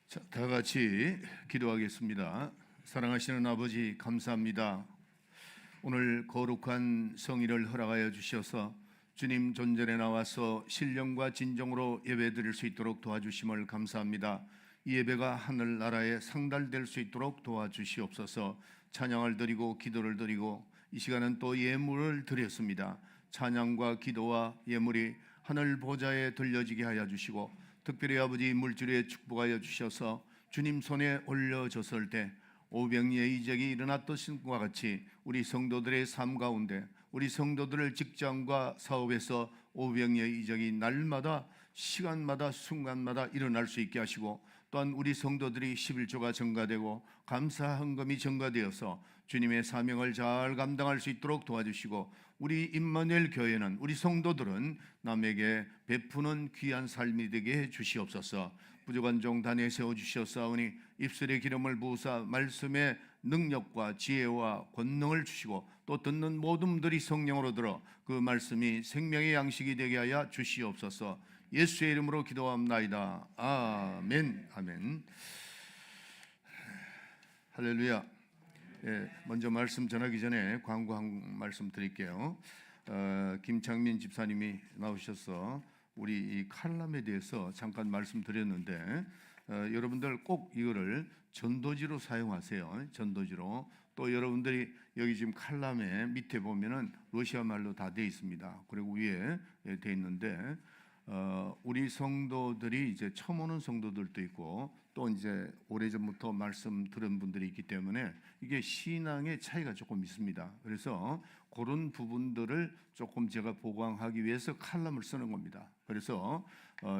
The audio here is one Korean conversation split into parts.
자, 다 같이 기도하겠습니다. 사랑하시는 아버지, 감사합니다. 오늘 거룩한 성일을 허락하여 주셔서 주님 존전에 나와서 신령과 진정으로 예배드릴 수 있도록 도와주심을 감사합니다. 이 예배가 하늘나라에 상달될 수 있도록 도와주시옵소서. 찬양을 드리고 기도를 드리고 이 시간은 또 예물을 드렸습니다. 찬양과 기도와 예물이 하늘 보좌에 들려지게 하여 주시고, 특별히 아버지 물질에 축복하여 주셔서 주님 손에 올려졌을 때 오병이의 이적이 일어났던 것과 같이 우리 성도들의 삶 가운데, 우리 성도들의 직장과 사업에서 오병이의 이적이 날마다 시간마다 순간마다 일어날 수 있게 하시고, 또한 우리 성도들이 11조가 증가되고 감사 헌금이 증가되어서 주님의 사명을 잘 감당할 수 있도록 도와주시고, 우리 임마누엘 교회는, 우리 성도들은 남에게 베푸는 귀한 삶이 되게 해 주시옵소서. 부족한 종 단에 세워주셨사오니 입술의 기름을 부으사 말씀의 능력과 지혜와 권능을 주시고, 또 듣는 모든 분들이 성령으로 들어 그 말씀이 생명의 양식이 되게 하여 주시옵소서. 예수의 이름으로 기도합나이다. 아멘. 아멘. 할렐루야. 먼저 말씀 전하기 전에 광고 한 말씀 드릴게요. 김창민 집사님이 나오셔서 우리 이 칼럼에 대해서 잠깐 말씀드렸는데, 여러분들 꼭 이거를 전도지로 사용하세요. 전도지로. 또 여러분들이 여기 지금 칼럼에 밑에 보면은 러시아 말로 다 되어 있습니다. 그리고 위에 되어 있는데, 우리 성도들이 이제 처음 오는 성도들도 있고, 또 이제 오래전부터 말씀 들은 분들이 있기 때문에 이게 신앙의 차이가 조금 있습니다. 그래서 그런 부분들을 조금 제가 보강하기 위해서 칼럼을 쓰는 겁니다. 그래서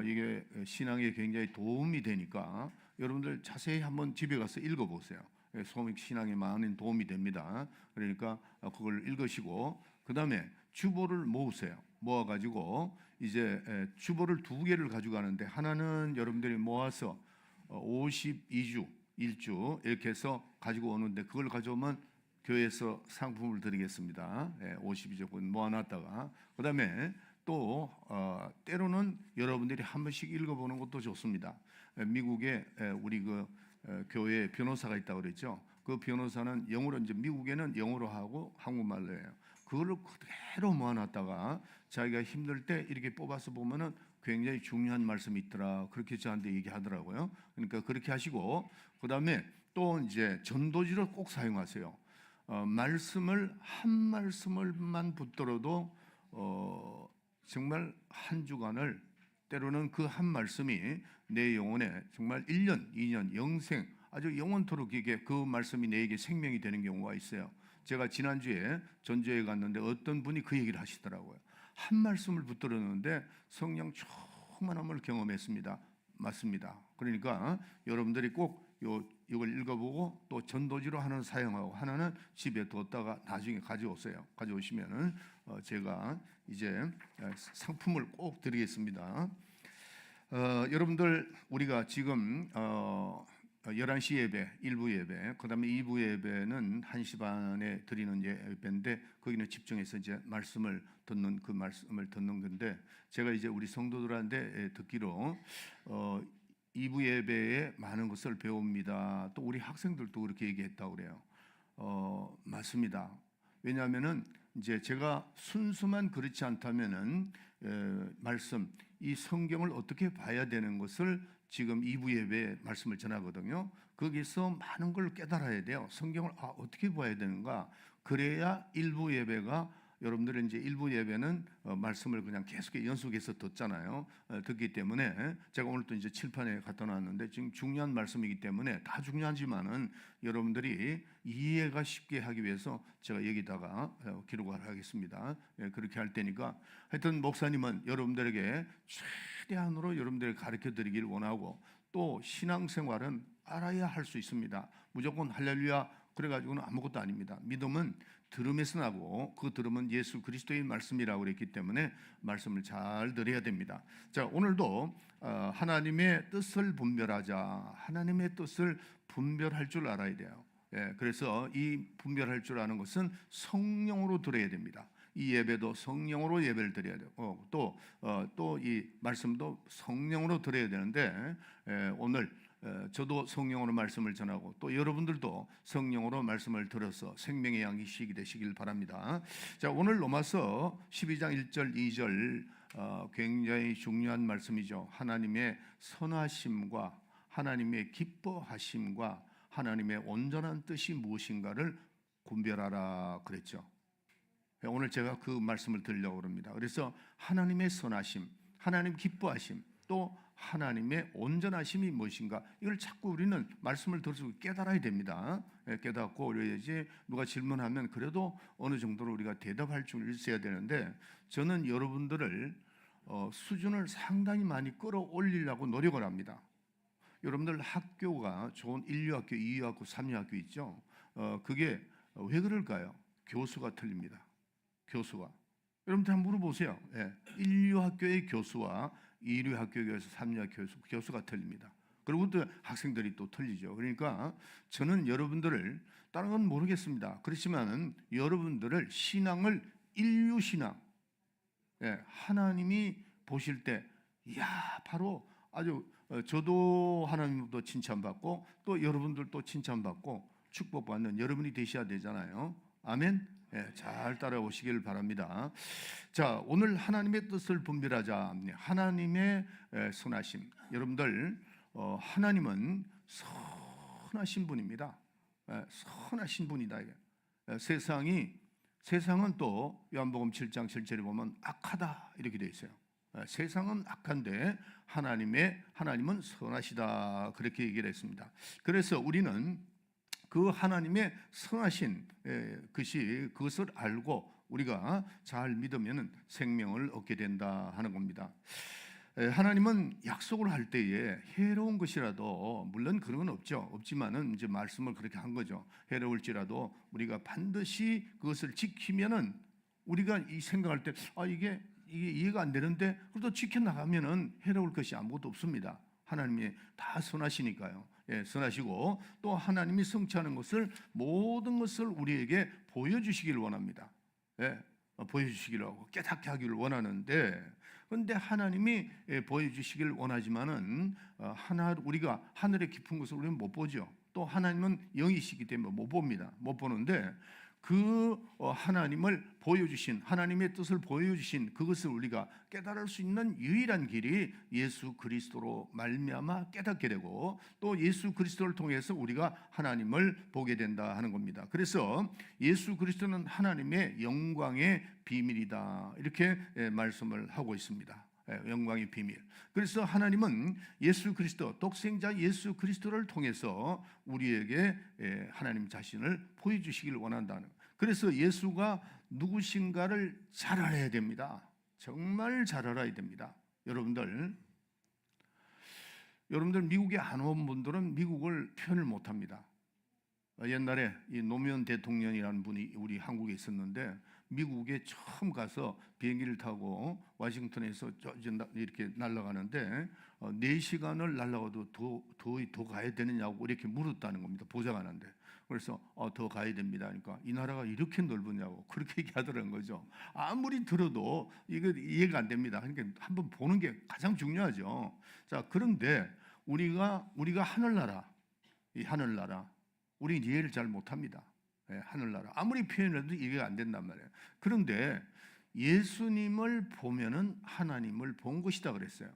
이게 신앙에 굉장히 도움이 되니까 여러분들 자세히 한번 집에 가서 읽어보세요. 소믹 신앙에 많은 도움이 됩니다. 그러니까 그걸 읽으시고, 그 다음에 주보를 모으세요. 모아가지고 이제 주보를 2개를 가져가는데, 하나는 여러분들이 모아서 52주 1주 이렇게 해서 가지고 오는데, 그걸 가져오면 교회에서 상품을 드리겠습니다. 52주 모아놨다가, 그 다음에 또 때로는 여러분들이 한 번씩 읽어보는 것도 좋습니다. 미국에 우리 그 교회 변호사가 있다고 그랬죠. 그 변호사는 영어로, 이제 미국에는 영어로 하고 한국말로 해요. 그걸로 그대로 모아놨다가 자기가 힘들 때 이렇게 뽑아서 보면은 굉장히 중요한 말씀이 있더라, 그렇게 저한테 얘기하더라고요. 그러니까 그렇게 하시고, 그 다음에 또 이제 전도지를 꼭 사용하세요. 말씀을 한 말씀을만 붙들어도 정말 한 주간을, 때로는 그 한 말씀이 내 영혼에 정말 1년, 2년, 영생, 아주 영원토록 이게 그 말씀이 내게 생명이 되는 경우가 있어요. 제가 지난주에 전주에 갔는데 어떤 분이 그 얘기를 하시더라고요. 한 말씀을 붙들었는데 성령 충만함을 경험했습니다. 맞습니다. 그러니까 여러분들이 꼭 이걸 읽어보고, 또 전도지로 하나는 사용하고 하나는 집에 뒀다가 나중에 가져오세요. 가져오시면은 제가 이제 상품을 꼭 드리겠습니다. 여러분들, 우리가 지금 11시 예배, 1부 예배, 그 다음에 2부 예배는 1시 반에 드리는 예배인데, 거기는 집중해서 이제 말씀을 듣는, 그 말씀을 듣는 건데, 제가 이제 우리 성도들한테 듣기로 2부 예배에 많은 것을 배웁니다. 또 우리 학생들도 그렇게 얘기했다고 그래요. 맞습니다. 왜냐하면은 이제 제가 순수만 그렇지 않다면은 말씀, 이 성경을 어떻게 봐야 되는 것을 지금 2부 예배에 말씀을 전하거든요. 거기서 많은 걸 깨달아야 돼요. 성경을 어떻게 봐야 되는가. 그래야 1부 예배가, 여러분들은 이제 1부 예배는 말씀을 그냥 계속 연속해서 듣잖아요. 듣기 때문에 제가 오늘 또 이제 칠판에 갖다 놨는데, 지금 중요한 말씀이기 때문에 다 중요하지만은 여러분들이 이해가 쉽게 하기 위해서 제가 여기다가 기록을 하겠습니다. 그렇게 할 테니까, 하여튼 목사님은 여러분들에게 최대한으로 여러분들에게 가르쳐 드리길 원하고, 또 신앙생활은 알아야 할 수 있습니다. 무조건 할렐루야 그래가지고는 아무것도 아닙니다. 믿음은 들음에서 나고, 그 들음은 예수 그리스도의 말씀이라고 그랬기 때문에 말씀을 잘 들어야 됩니다. 자, 오늘도 하나님의 뜻을 분별하자. 하나님의 뜻을 분별할 줄 알아야 돼요. 그래서 이 분별할 줄 아는 것은 성령으로 들어야 됩니다. 이 예배도 성령으로 예배를 드려야 되고, 또 이 말씀도 성령으로 드려야 되는데, 오늘 저도 성령으로 말씀을 전하고 또 여러분들도 성령으로 말씀을 들어서 생명의 양식이 되시길 바랍니다. 자, 오늘 로마서 12장 1절 2절 굉장히 중요한 말씀이죠. 하나님의 선하심과 하나님의 기뻐하심과 하나님의 온전한 뜻이 무엇인가를 분별하라 그랬죠. 오늘 제가 그 말씀을 드리려고 합니다. 그래서 하나님의 선하심, 하나님 기뻐하심, 또 하나님의 온전하심이 무엇인가, 이걸 자꾸 우리는 말씀을 들어서 깨달아야 됩니다. 깨닫고 그래야지 누가 질문하면 그래도 어느 정도로 우리가 대답할 줄 있어야 되는데, 저는 여러분들을 수준을 상당히 많이 끌어올리려고 노력을 합니다. 여러분들 학교가 좋은 1류학교, 2류학교, 3류학교 있죠. 그게 왜 그럴까요? 교수가 틀립니다. 교수가. 여러분들 한번 물어보세요. 1류 학교의 교수와 2류 학교의 교수, 3류 학교 교수가 틀립니다. 그리고 또 학생들이 또 틀리죠. 그러니까 저는 여러분들을, 다른 건 모르겠습니다. 그렇지만은 여러분들을 신앙을 1류 신앙, 하나님이 보실 때, 이야, 바로 아주 저도 하나님도 칭찬받고 또 여러분들도 칭찬받고 축복받는 여러분이 되셔야 되잖아요. 아멘. 잘 따라오시길 바랍니다. 자, 오늘 하나님의 뜻을 분별하자. 하나님의 선하심. 여러분들, 하나님은 선하신 분입니다. 선하신 분이다. 세상은 또 요한복음 7장 7절에 보면 악하다 이렇게 되어 있어요. 세상은 악한데 하나님은 선하시다 그렇게 얘기를 했습니다. 그래서 우리는 그 하나님의 선하신 그것을 알고 우리가 잘 믿으면 생명을 얻게 된다 하는 겁니다. 하나님은 약속을 할 때에 해로운 것이라도, 물론 그런 건 없지만은 이제 말씀을 그렇게 한 거죠. 해로울지라도 우리가 반드시 그것을 지키면은, 우리가 이 생각할 때 이게 이해가 안 되는데 그래도 지켜나가면은 해로울 것이 아무것도 없습니다. 하나님이 다 선하시니까요. 선하시고 또 하나님이 성취하는 것을, 모든 것을 우리에게 보여주시기를 원합니다. 보여주시기를 하고 깨닫게 하기를 원하는데, 그런데 하나님이 보여주시기를 원하지만은 우리가 하늘의 깊은 것을 우리는 못 보죠. 또 하나님은 영이시기 때문에 못 봅니다. 못 보는데 그 하나님을 보여주신, 하나님의 뜻을 보여주신 그것을 우리가 깨달을 수 있는 유일한 길이 예수 그리스도로 말미암아 깨닫게 되고, 또 예수 그리스도를 통해서 우리가 하나님을 보게 된다 하는 겁니다. 그래서 예수 그리스도는 하나님의 영광의 비밀이다 이렇게 말씀을 하고 있습니다. 영광의 비밀. 그래서 하나님은 예수 그리스도, 독생자 예수 그리스도를 통해서 우리에게 하나님 자신을 보여주시길 원한다는. 그래서 예수가 누구신가를 잘 알아야 됩니다. 정말 잘 알아야 됩니다. 여러분들 미국에 안 온 분들은 미국을 표현을 못합니다. 옛날에 이 노무현 대통령이라는 분이 우리 한국에 있었는데, 미국에 처음 가서 비행기를 타고 워싱턴에서 이렇게 날아가는데 4시간을 날아가도 더 가야 되느냐고 이렇게 물었다는 겁니다. 보좌관한테. 그래서 더 가야 됩니다. 그러니까 이 나라가 이렇게 넓으냐고 그렇게 얘기하더라는 거죠. 아무리 들어도 이거 이해가 안 됩니다. 그러니까 한번 보는 게 가장 중요하죠. 자, 그런데 우리가 하늘나라, 이 하늘나라, 우리 이해를 잘 못합니다. 하늘나라 아무리 표현해도 이해가 안 된단 말이에요. 그런데 예수님을 보면은 하나님을 본 것이다 그랬어요.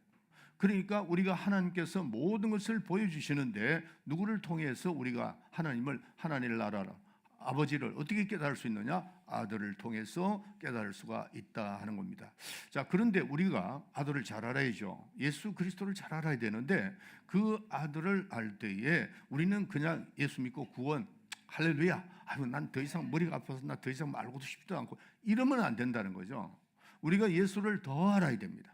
그러니까 우리가 하나님께서 모든 것을 보여주시는데, 누구를 통해서 우리가 하나님의 나라를, 아버지를 어떻게 깨달을 수 있느냐? 아들을 통해서 깨달을 수가 있다 하는 겁니다. 자, 그런데 우리가 아들을 잘 알아야죠. 예수 그리스도를 잘 알아야 되는데, 그 아들을 알 때에 우리는 그냥 예수 믿고 구원, 할렐루야, 난 더 이상 머리가 아파서 나 더 이상 알고도 싶지도 않고 이러면 안 된다는 거죠. 우리가 예수를 더 알아야 됩니다.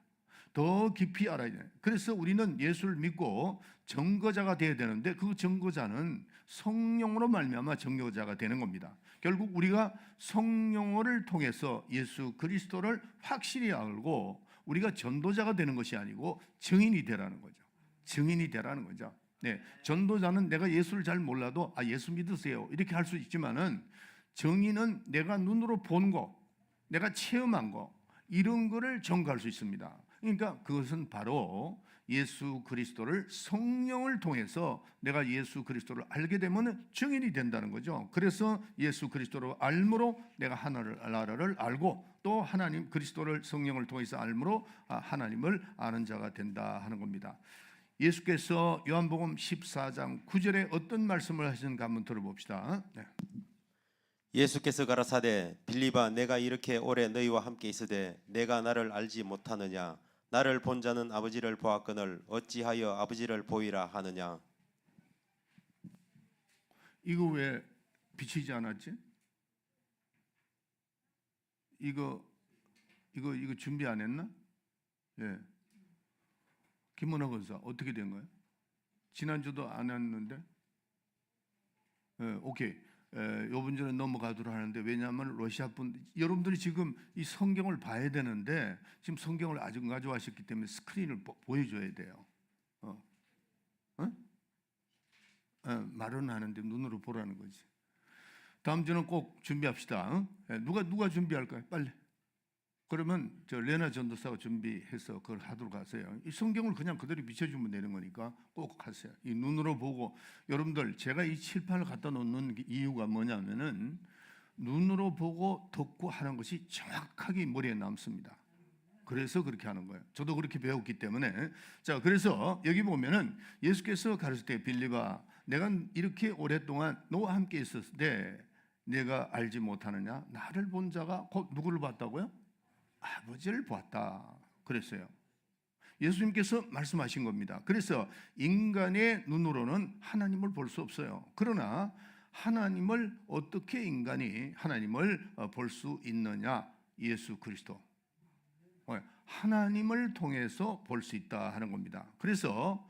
더 깊이 알아야 돼요. 그래서 우리는 예수를 믿고 증거자가 되어야 되는데, 그 증거자는 성령으로 말미암아 증거자가 되는 겁니다. 결국 우리가 성령을 통해서 예수 그리스도를 확실히 알고 우리가 전도자가 되는 것이 아니고 증인이 되라는 거죠. 증인이 되라는 거죠. 전도자는 내가 예수를 잘 몰라도 예수 믿으세요 이렇게 할 수 있지만은, 증인은 내가 눈으로 본 거, 내가 체험한 거, 이런 거를 증거할 수 있습니다. 그러니까 그것은 바로 예수 그리스도를 성령을 통해서 내가 예수 그리스도를 알게 되면 증인이 된다는 거죠. 그래서 예수 그리스도를 알므로 내가 하나를 알고 또 하나님 그리스도를 성령을 통해서 알므로 하나님을 아는 자가 된다 하는 겁니다. 예수께서 요한복음 14장 9절에 어떤 말씀을 하시는가 한번 들어봅시다. 네. 예수께서 가라사대 빌립아 내가 이렇게 오래 너희와 함께 있으되 내가 나를 알지 못하느냐 나를 본 자는 아버지를 보았거늘 어찌하여 아버지를 보이라 하느냐. 이거 왜 비치지 않았지? 이거 준비 안 했나? 예. 김문화 권사 어떻게 된 거예요? 지난주도 안 했는데? 예, 오케이. 요번 전에 넘어가도록 하는데 왜냐하면 러시아 분 여러분들이 지금 이 성경을 봐야 되는데 지금 성경을 아직 가져와셨기 때문에 스크린을 보여줘야 돼요. 말은 하는데 눈으로 보라는 거지. 다음 주는 꼭 준비합시다. 누가 준비할까요? 빨리. 그러면 저 레나 전도사가 준비해서 그걸 하도록 하세요. 이 성경을 그냥 그대로 비춰주면 되는 거니까 꼭 하세요. 이 눈으로 보고 여러분들 제가 이 칠판을 갖다 놓는 이유가 뭐냐면은 눈으로 보고 듣고 하는 것이 정확하게 머리에 남습니다. 그래서 그렇게 하는 거예요. 저도 그렇게 배웠기 때문에. 자, 그래서 여기 보면은 예수께서 가르칠 때 빌립아 내가 이렇게 오랫동안 너와 함께 있었을 때 내가 알지 못하느냐? 나를 본 자가 곧 누구를 봤다고요? 아버지를 보았다 그랬어요. 예수님께서 말씀하신 겁니다. 그래서 인간의 눈으로는 하나님을 볼 수 없어요. 그러나 하나님을 어떻게 인간이 하나님을 볼 수 있느냐? 예수 그리스도 하나님을 통해서 볼 수 있다 하는 겁니다. 그래서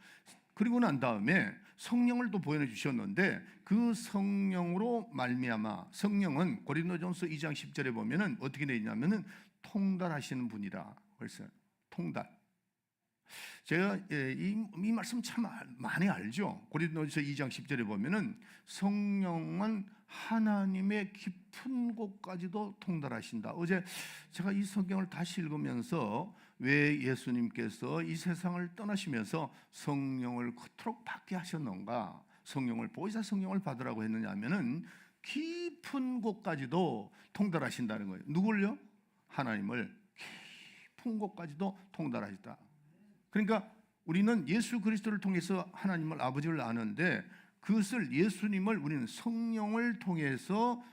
그리고 난 다음에 성령을 또 보여 주셨는데 그 성령으로 말미암아 성령은 고린도전서 2장 10절에 보면은 어떻게 되어 있냐면은 통달하시는 분이라 그랬어요. 통달. 제가 이 말씀 참 많이 알죠. 고린도전서 2장 10절에 보면은 성령은 하나님의 깊은 곳까지도 통달하신다. 어제 제가 이 성경을 다시 읽으면서 왜 예수님께서 이 세상을 떠나시면서 성령을 그토록 받게 하셨는가? 성령을 보이사 성령을 받으라고 했느냐 하면은 깊은 곳까지도 통달하신다는 거예요. 누굴요? 하나님을 깊은 곳까지도 통달하셨다. 그러니까 우리는 예수 그리스도를 통해서 하나님을 아버지를 아는데 그것을 예수님을 우리는 성령을 통해서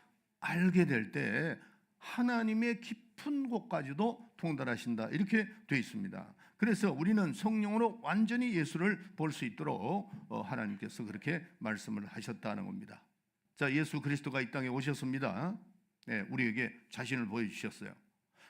알게 될 때 하나님의 깊은 곳까지도 통달하신다 이렇게 되어 있습니다. 그래서 우리는 성령으로 완전히 예수를 볼 수 있도록 하나님께서 그렇게 말씀을 하셨다는 겁니다. 자, 예수 그리스도가 이 땅에 오셨습니다. 네, 우리에게 자신을 보여주셨어요.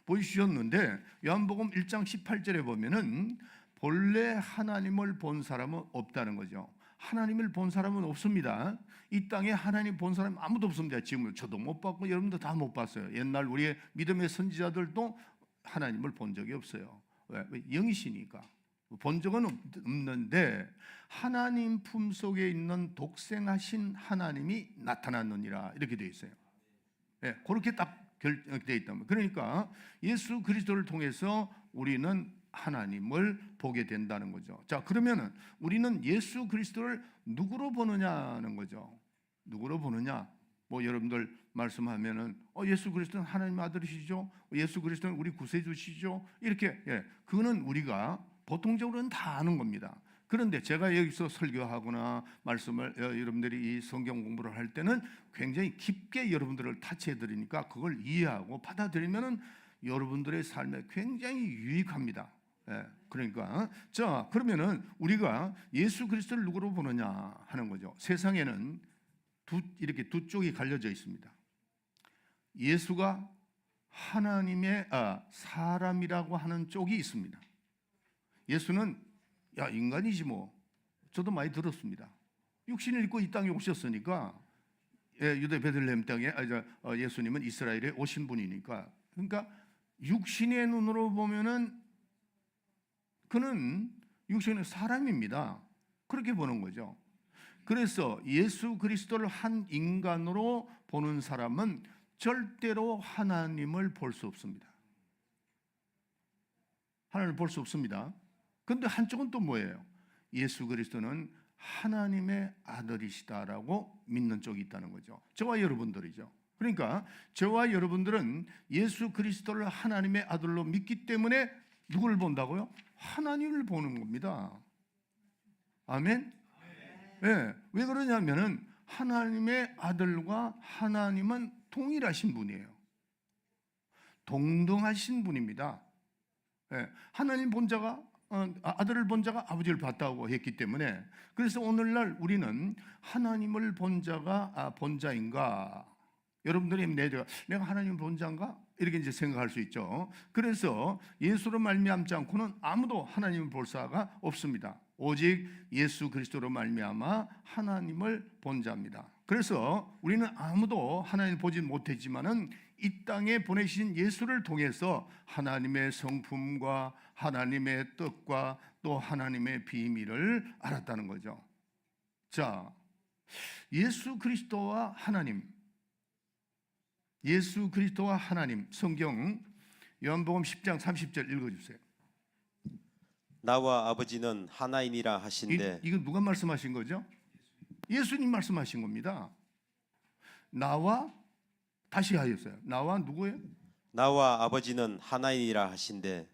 보여주셨는데 요한복음 1장 18절에 보면은 본래 하나님을 본 사람은 없다는 거죠. 하나님을 본 사람은 없습니다. 이 땅에 하나님 본 사람 아무도 없습니다. 지금 저도 못 봤고 여러분도 다 못 봤어요. 옛날 우리의 믿음의 선지자들도 하나님을 본 적이 없어요. 왜? 영이시니까 본 적은 없는데 하나님 품속에 있는 독생하신 하나님이 나타났느니라 이렇게 되어 있어요. 네, 그렇게 딱 되어 있다면 그러니까 예수 그리스도를 통해서 우리는 하나님을 보게 된다는 거죠. 자, 그러면은 우리는 예수 그리스도를 누구로 보느냐는 거죠. 누구로 보느냐? 뭐 여러분들 말씀하면은 예수 그리스도는 하나님 아들이시죠. 예수 그리스도는 우리 구세주시죠. 이렇게 그거는 우리가 보통적으로는 다 아는 겁니다. 그런데 제가 여기서 설교하거나 말씀을 여러분들이 이 성경 공부를 할 때는 굉장히 깊게 여러분들을 타치해 드리니까 그걸 이해하고 받아들이면은 여러분들의 삶에 굉장히 유익합니다. 그러니까 자, 그러면은 우리가 예수 그리스도를 누구로 보느냐 하는 거죠. 세상에는 이렇게 두 쪽이 갈려져 있습니다. 예수가 하나님의 사람이라고 하는 쪽이 있습니다. 예수는 인간이지 뭐. 저도 많이 들었습니다. 육신을 입고 이 땅에 오셨으니까 유대 베들레헴 땅에 예수님은 이스라엘에 오신 분이니까 그러니까 육신의 눈으로 보면은 그는 육신의 사람입니다. 그렇게 보는 거죠. 그래서 예수 그리스도를 한 인간으로 보는 사람은 절대로 하나님을 볼 수 없습니다. 하나님을 볼 수 없습니다. 그런데 한쪽은 또 뭐예요? 예수 그리스도는 하나님의 아들이시다라고 믿는 쪽이 있다는 거죠. 저와 여러분들이죠. 그러니까 저와 여러분들은 예수 그리스도를 하나님의 아들로 믿기 때문에 누구를 본다고요? 하나님을 보는 겁니다. 아멘? 네, 왜 그러냐면은 하나님의 아들과 하나님은 동일하신 분이에요. 동등하신 분입니다. 네, 하나님 본자가 아들을 본 자가 아버지를 봤다고 했기 때문에, 그래서 오늘날 우리는 하나님을 본 자가 본자인가? 여러분들이 내가 하나님을 본 자인가? 이렇게 이제 생각할 수 있죠. 그래서 예수로 말미암지 않고는 아무도 하나님을 볼 수가 없습니다. 오직 예수 그리스도로 말미암아 하나님을 본 자입니다. 그래서 우리는 아무도 하나님을 보지 못했지만은 이 땅에 보내신 예수를 통해서 하나님의 성품과 하나님의 뜻과 또 하나님의 비밀을 알았다는 거죠. 자, 예수 그리스도와 하나님, 예수 그리스도와 하나님, 성경 요한복음 10장 30절 읽어주세요. 나와 아버지는 하나이니라 하신대. 이건 누가 말씀하신 거죠? 예수님 말씀하신 겁니다. 나와, 다시 하였어요. 나와 누구예요? 나와 아버지는 하나이니라 하신대.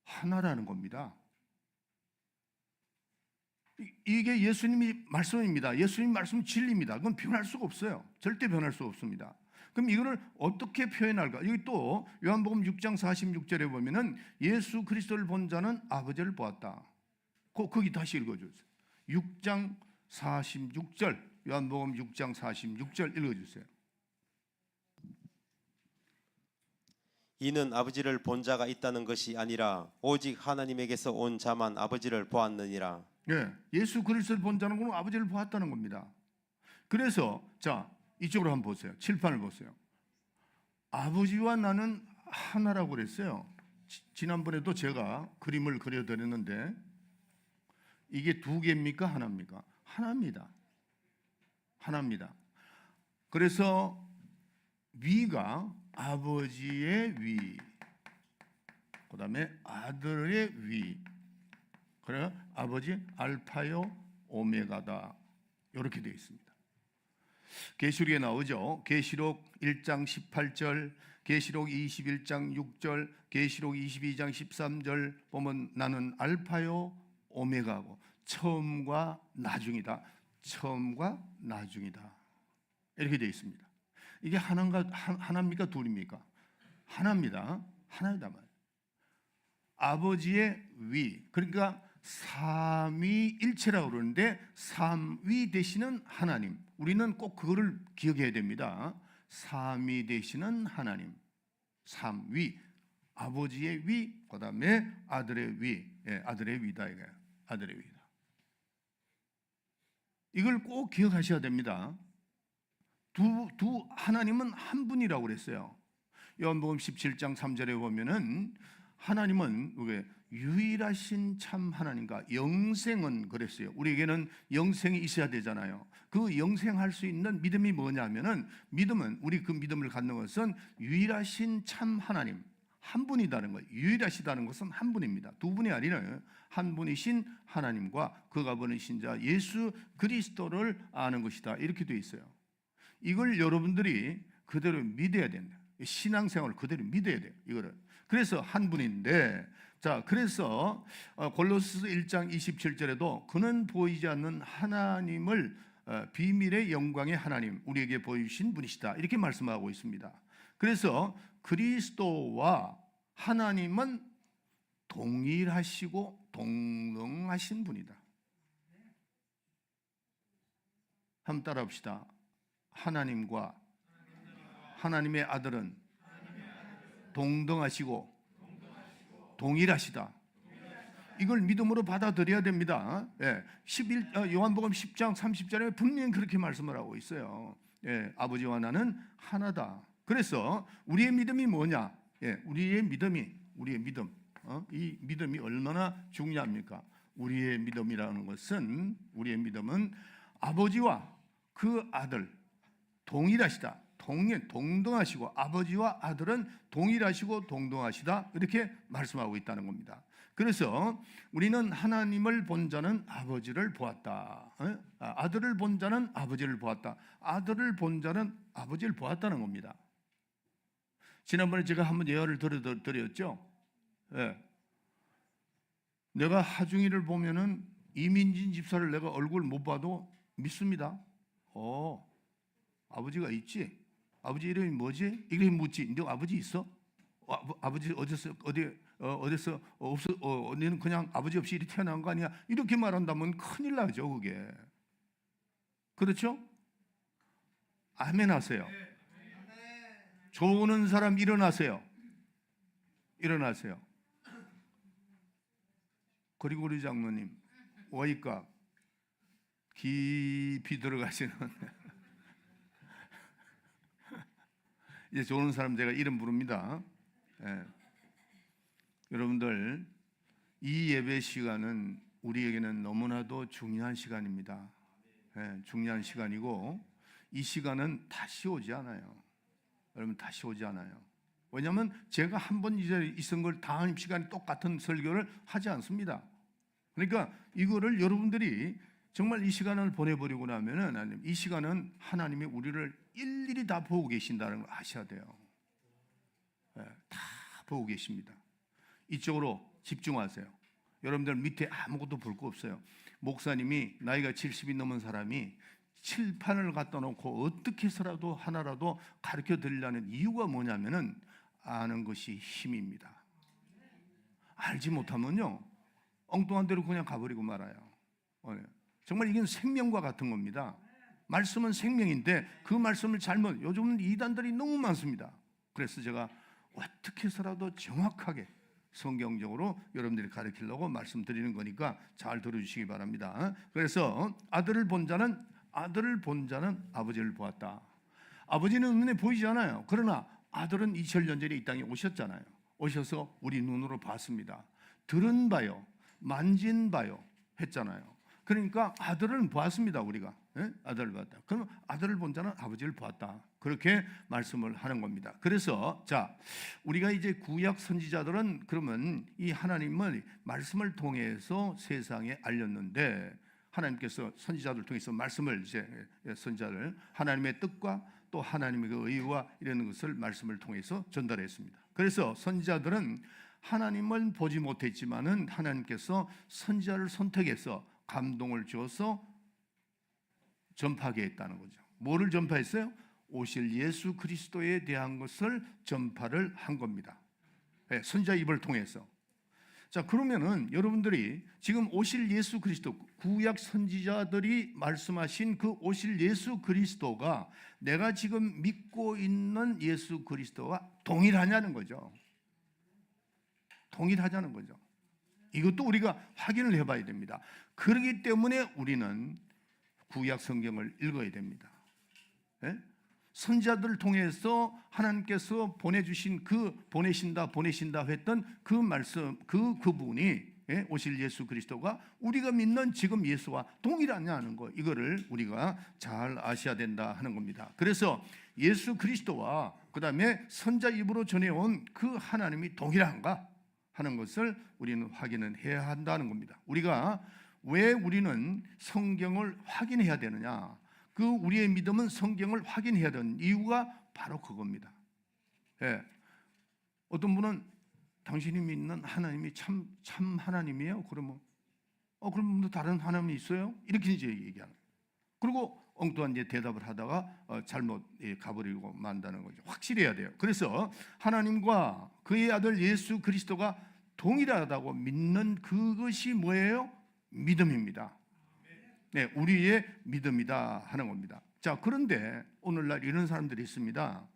하나라는 겁니다. 이게 예수님이 말씀입니다. 예수님 말씀은 진리입니다. 그건 변할 수가 없어요. 절대 변할 수 없습니다. 그럼 이거를 어떻게 표현할까? 여기 또 요한복음 6장 46절에 보면은 예수 그리스도를 본 자는 아버지를 보았다. 거기 다시 읽어주세요. 6장 46절, 요한복음 6장 46절 읽어주세요. 이는 아버지를 본 자가 있다는 것이 아니라 오직 하나님에게서 온 자만 아버지를 보았느니라. 예, 예수 그리스도를 본 자는 건 아버지를 보았다는 겁니다. 그래서 자, 이쪽으로 한번 보세요. 칠판을 보세요. 아버지와 나는 하나라고 그랬어요. 지난번에도 제가 그림을 그려드렸는데 이게 두 개입니까? 하나입니까? 하나입니다. 하나입니다. 그래서 위가 아버지의 위, 그 다음에 아들의 위, 그래 아버지 알파요 오메가다, 이렇게 되어 있습니다. 계시록에 나오죠. 계시록 1장 18절, 계시록 21장 6절, 계시록 22장 13절 보면 나는 알파요 오메가고 처음과 나중이다. 처음과 나중이다. 이렇게 되어 있습니다. 이게 하나입니까? 둘입니까? 하나입니다. 하나이다 말이에요. 아버지의 위, 그러니까 삼위일체라고 그러는데 삼위 되시는 하나님, 우리는 꼭 그거를 기억해야 됩니다. 삼위 되시는 하나님, 삼위, 아버지의 위, 그 다음에 아들의 위, 아들의 위다, 이게 아들의 위다. 이걸 꼭 기억하셔야 됩니다. 두 하나님은 한 분이라고 그랬어요. 요한복음 17장 3절에 보면은 하나님은 유일하신 참 하나님과 영생은 그랬어요. 우리에게는 영생이 있어야 되잖아요. 그 영생할 수 있는 믿음이 뭐냐면은, 믿음은, 우리 그 믿음을 갖는 것은 유일하신 참 하나님, 한 분이다는 거예요. 유일하시다는 것은 한 분입니다. 두 분이 아니라 한 분이신 하나님과 그가 보내신 자 예수 그리스도를 아는 것이다, 이렇게 되어 있어요. 이걸 여러분들이 그대로 믿어야 된다. 신앙생활을 그대로 믿어야 돼요. 이거를. 그래서 한 분인데, 자, 그래서 골로새서 1장 27절에도 그는 보이지 않는 하나님을 비밀의 영광의 하나님, 우리에게 보이신 분이시다, 이렇게 말씀하고 있습니다. 그래서 그리스도와 하나님은 동일하시고 동등하신 분이다. 한번 따라 봅시다. 하나님과 하나님의 아들은 동등하시고 동일하시다. 이걸 믿음으로 받아들여야 됩니다. 요한복음 10장 30절에 분명히 그렇게 말씀을 하고 있어요. 아버지와 나는 하나다. 그래서 우리의 믿음이 뭐냐? 우리의 믿음, 이 믿음이 얼마나 중요합니까? 우리의 믿음이라는 것은, 우리의 믿음은 아버지와 그 아들 동일하시다, 동등하시고, 아버지와 아들은 동일하시고 동등하시다, 이렇게 말씀하고 있다는 겁니다. 그래서 우리는 하나님을 본 자는 아버지를 보았다. 아들을 본 자는 아버지를 보았다. 아들을 본 자는 아버지를 보았다는 겁니다. 지난번에 제가 한번 예언을 드렸죠. 예. 내가 하중이를 보면은 이민진 집사를 내가 얼굴 못 봐도 믿습니다. 아버지가 있지. 아버지 이름이 뭐지? 이름이 묻지. 너 아버지 있어? 아버지 어디서 없어? 너는 그냥 아버지 없이 이렇게 태어난 거 아니야? 이렇게 말한다면 큰일 나죠, 그게. 그렇죠? 아멘 하세요. 좋은 사람 일어나세요. 일어나세요. 그리고 우리 장로님 와이까 깊이 들어가시는 이제 좋은 사람 제가 이름 부릅니다. 예. 여러분들 이 예배 시간은 우리에게는 너무나도 중요한 시간입니다. 예, 중요한 시간이고 이 시간은 다시 오지 않아요. 여러분 다시 오지 않아요. 왜냐하면 제가 한 번 이제 있은 걸 다음 시간에 똑같은 설교를 하지 않습니다. 그러니까 이거를 여러분들이 정말 이 시간을 보내버리고 나면은 이 시간은 하나님이 우리를 일일이 다 보고 계신다는 걸 아셔야 돼요. 네, 다 보고 계십니다. 이쪽으로 집중하세요. 여러분들 밑에 아무것도 볼 거 없어요. 목사님이 나이가 70이 넘은 사람이 칠판을 갖다 놓고 어떻게 해서라도 하나라도 가르쳐 드리려는 이유가 뭐냐면은 아는 것이 힘입니다. 알지 못하면요 엉뚱한 대로 그냥 가버리고 말아요. 정말 이건 생명과 같은 겁니다. 말씀은 생명인데 그 말씀을 잘못, 요즘은 이단들이 너무 많습니다. 그래서 제가 어떻게 해서라도 정확하게 성경적으로 여러분들이 가르치려고 말씀드리는 거니까 잘 들어주시기 바랍니다. 그래서 아들을 본 자는 아버지를 보았다. 아버지는 눈에 보이지 않아요. 그러나 아들은 2000년 전에 이 땅에 오셨잖아요. 오셔서 우리 눈으로 봤습니다. 들은 바요, 만진 바요 했잖아요. 그러니까 아들을 보았습니다. 우리가 아들을 보았다. 그럼 아들을 본 자는 아버지를 보았다. 그렇게 말씀을 하는 겁니다. 그래서 자 우리가 이제 구약 선지자들은 그러면 이 하나님을 말씀을 통해서 세상에 알렸는데 하나님께서 선지자들 통해서 말씀을 이제 선지자를 하나님의 뜻과 또 하나님의 그 의와 이런 것을 말씀을 통해서 전달했습니다. 그래서 선지자들은 하나님을 보지 못했지만은 하나님께서 선지자를 선택해서 감동을 주어서 전파하게 했다는 거죠. 뭐를 전파했어요? 오실 예수 그리스도에 대한 것을 전파를 한 겁니다. 네, 선지자 입을 통해서. 자, 그러면은 여러분들이 지금 오실 예수 그리스도, 구약 선지자들이 말씀하신 그 오실 예수 그리스도가 내가 지금 믿고 있는 예수 그리스도와 동일하냐는 거죠. 동일하자는 거죠. 이것도 우리가 확인을 해봐야 됩니다. 그렇기 때문에 우리는 구약 성경을 읽어야 됩니다. 네? 선지자들을 통해서 하나님께서 보내주신 그 보내신다 했던 그 말씀, 그분이 오실 예수 그리스도가 우리가 믿는 지금 예수와 동일하냐는 거, 이거를 우리가 잘 아셔야 된다 하는 겁니다. 그래서 예수 그리스도와 그 다음에 선자 입으로 전해온 그 하나님이 동일한가 하는 것을 우리는 확인을 해야 한다는 겁니다. 왜 우리는 성경을 확인해야 되느냐? 그 우리의 믿음은 성경을 확인해야 되는 이유가 바로 그겁니다. 예. 어떤 분은 당신이 믿는 하나님이 참 하나님이에요? 그러면 그럼 다른 하나님이 있어요? 이렇게 이제 얘기하는. 그리고 엉뚱한 이제 대답을 하다가 잘못 가버리고 만다는 거죠. 확실해야 돼요. 그래서 하나님과 그의 아들 예수 그리스도가 동일하다고 믿는 그것이 뭐예요? 믿음입니다. 네, 우리의 믿음이다 하는 겁니다. 자, 그런데 오늘날 이런 사람들이 있습니다.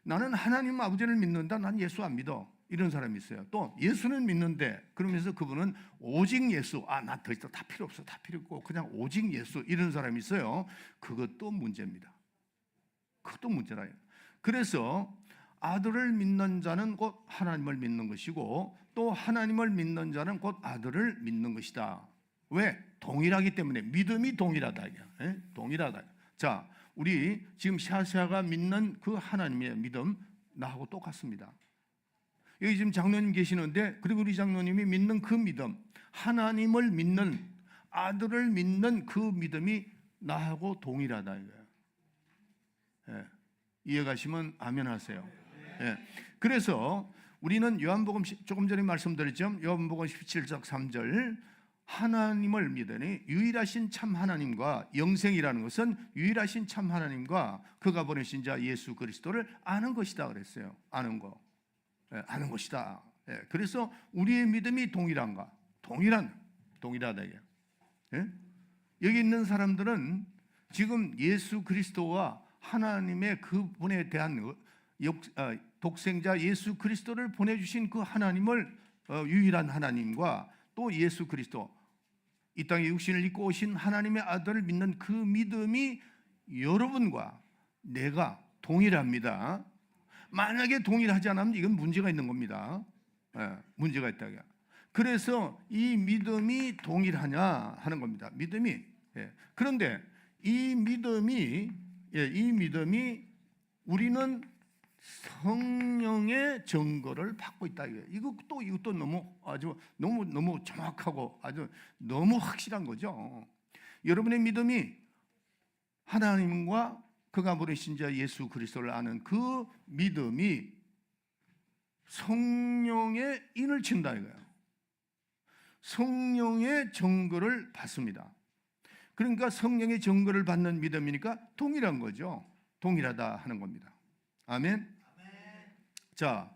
나는 하나님 아버지를 믿는다. 난 예수 안 믿어. 이런 사람이 있어요. 또 예수는 믿는데 그러면서 그분은 오직 예수. 나 더 이상 다 필요 없어. 다 필요 없고 그냥 오직 예수. 이런 사람이 있어요. 그것도 문제입니다. 그것도 문제라요. 그래서 아들을 믿는 자는 곧 하나님을 믿는 것이고 또 하나님을 믿는 자는 곧 아들을 믿는 것이다. 왜? 동일하기 때문에. 믿음이 동일하다. 동일하다. 자, 우리 지금 샤샤가 믿는 그 하나님의 믿음 나하고 똑같습니다. 여기 지금 장로님 계시는데, 그리고 우리 장로님이 믿는 그 믿음, 하나님을 믿는, 아들을 믿는 그 믿음이 나하고 동일하다 이거예요. 예. 이해가시면 아멘 하세요. 예. 그래서 우리는 요한복음, 조금 전에 말씀드렸죠. 요한복음 17장 3절, 하나님을 믿으니 유일하신 참 하나님과, 영생이라는 것은 유일하신 참 하나님과 그가 보내신 자 예수 그리스도를 아는 것이다 그랬어요. 아는 거. 예, 아는 것이다. 예. 그래서 우리의 믿음이 동일한가? 동일하다 이게. 예? 여기 있는 사람들은 지금 예수 그리스도와 하나님의 그분에 대한 독생자 예수 그리스도를 보내주신 그 하나님을, 유일한 하나님과 또 예수 그리스도, 이 땅에 육신을 입고 오신 하나님의 아들을 믿는 그 믿음이 여러분과 내가 동일합니다. 만약에 동일하지 않으면 이건 문제가 있는 겁니다. 예, 문제가 있다. 그래서 이 믿음이 동일하냐 하는 겁니다. 믿음이. 예. 그런데 이 믿음이 우리는 성령의 증거를 받고 있다. 이것도 너무 정확하고 아주 너무 확실한 거죠. 여러분의 믿음이 하나님과 그가 보내신 자 예수 그리스도를 아는 그 믿음이 성령의 인을 친다 이거예요. 성령의 증거를 받습니다. 그러니까 성령의 증거를 받는 믿음이니까 동일한 거죠. 동일하다 하는 겁니다. 아멘. 자,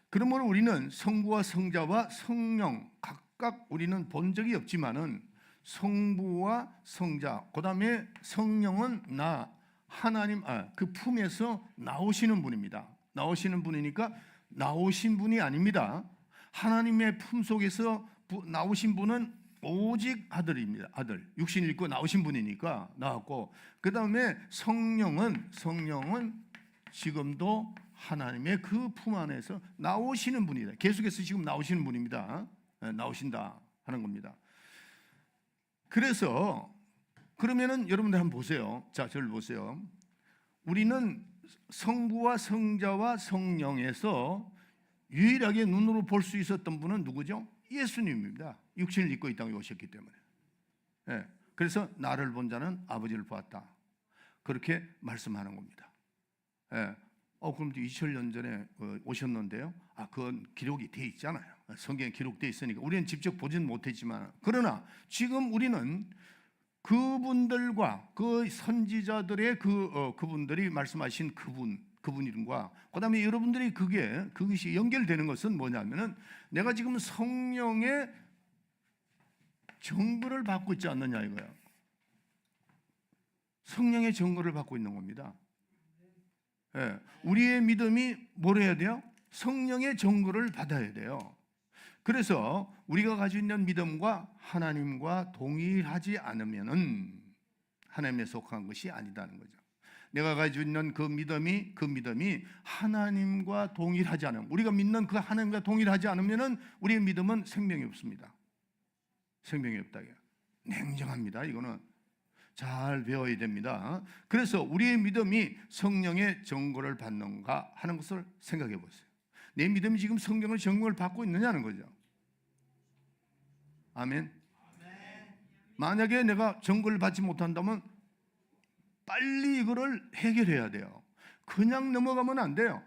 그러므로 우리는 성부와 성자와 성령 각각 우리는 본 적이 없지만은 성부와 성자, 그다음에 성령은 하나님 그 품에서 나오시는 분입니다. 나오시는 분이니까 나오신 분이 아닙니다. 하나님의 품 속에서 나오신 분은 오직 아들입니다. 아들. 육신을 입고 나오신 분이니까 나왔고, 그 다음에 성령은 지금도 하나님의 그 품 안에서 나오시는 분이다. 계속해서 지금 나오시는 분입니다. 나오신다 하는 겁니다. 그래서 그러면은 여러분들 한번 보세요. 자, 저를 보세요. 우리는 성부와 성자와 성령에서 유일하게 눈으로 볼 수 있었던 분은 누구죠? 예수님입니다. 육신을 입고 이 땅에 오셨기 때문에. 예, 그래서 나를 본 자는 아버지를 보았다. 그렇게 말씀하는 겁니다. 예, 그럼 2000년 전에 오셨는데요. 그건 기록이 돼 있잖아요. 성경에 기록돼 있으니까 우리는 직접 보진 못했지만, 그러나 지금 우리는 그분들과 그 선지자들의 그분들이 말씀하신 그분과 그다음에 여러분들이 그것이 연결되는 것은 뭐냐면은 내가 지금 성령의 증거를 받고 있지 않느냐 이거예요. 성령의 증거를 받고 있는 겁니다. 예, 우리의 믿음이 뭘 해야 돼요? 성령의 증거를 받아야 돼요. 그래서 우리가 가지고 있는 믿음과 하나님과 동일하지 않으면은 하나님에 속한 것이 아니다는 거죠. 내가 가지고 있는 그 믿음이 하나님과 동일하지 않으면, 우리가 믿는 그 하나님과 동일하지 않으면은 우리의 믿음은 생명이 없습니다. 생명이 없다. 냉정합니다. 이거는 잘 배워야 됩니다. 그래서 우리의 믿음이 성령의 증거를 받는가 하는 것을 생각해 보세요. 내 믿음이 지금 성령의 증거를 받고 있느냐는 거죠. 아멘. 만약에 내가 증거를 받지 못한다면 빨리 이거를 해결해야 돼요. 그냥 넘어가면 안 돼요.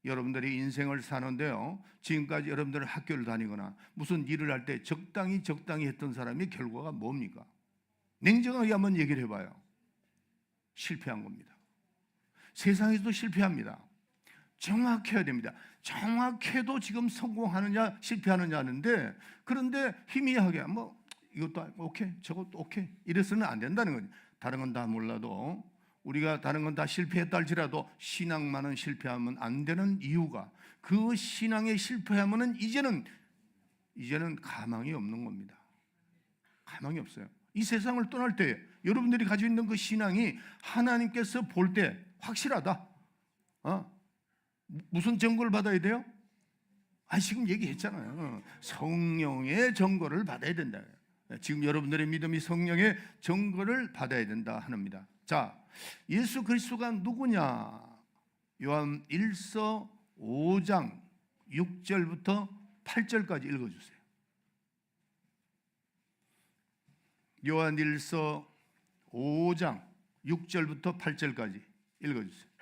여러분들이 인생을 사는데요, 지금까지 여러분들은 학교를 다니거나 무슨 일을 할 때 적당히 했던 사람이 결과가 뭡니까? 냉정하게 한번 얘기를 해봐요. 실패한 겁니다. 세상에서도 실패합니다. 정확해야 됩니다. 정확해도 지금 성공하느냐 실패하느냐 하는데, 그런데 희미하게 이것도 오케이 저것도 오케이 이래서는 안 된다는 거죠. 다른 건 다 몰라도, 우리가 다른 건 다 실패했다 할지라도 신앙만은 실패하면 안 되는 이유가, 그 신앙에 실패하면은 이제는 가망이 없는 겁니다. 가망이 없어요. 이 세상을 떠날 때 여러분들이 가지고 있는 그 신앙이 하나님께서 볼 때 확실하다. 무슨 증거를 받아야 돼요? 지금 얘기했잖아요. 성령의 증거를 받아야 된다. 지금 여러분들의 믿음이 성령의 증거를 받아야 된다 합니다. 자, 예수 그리스도가 누구냐? 요한 1서 5장 6절부터 8절까지 읽어주세요. 요한일서 5장 6절부터 8절까지 읽어주세요.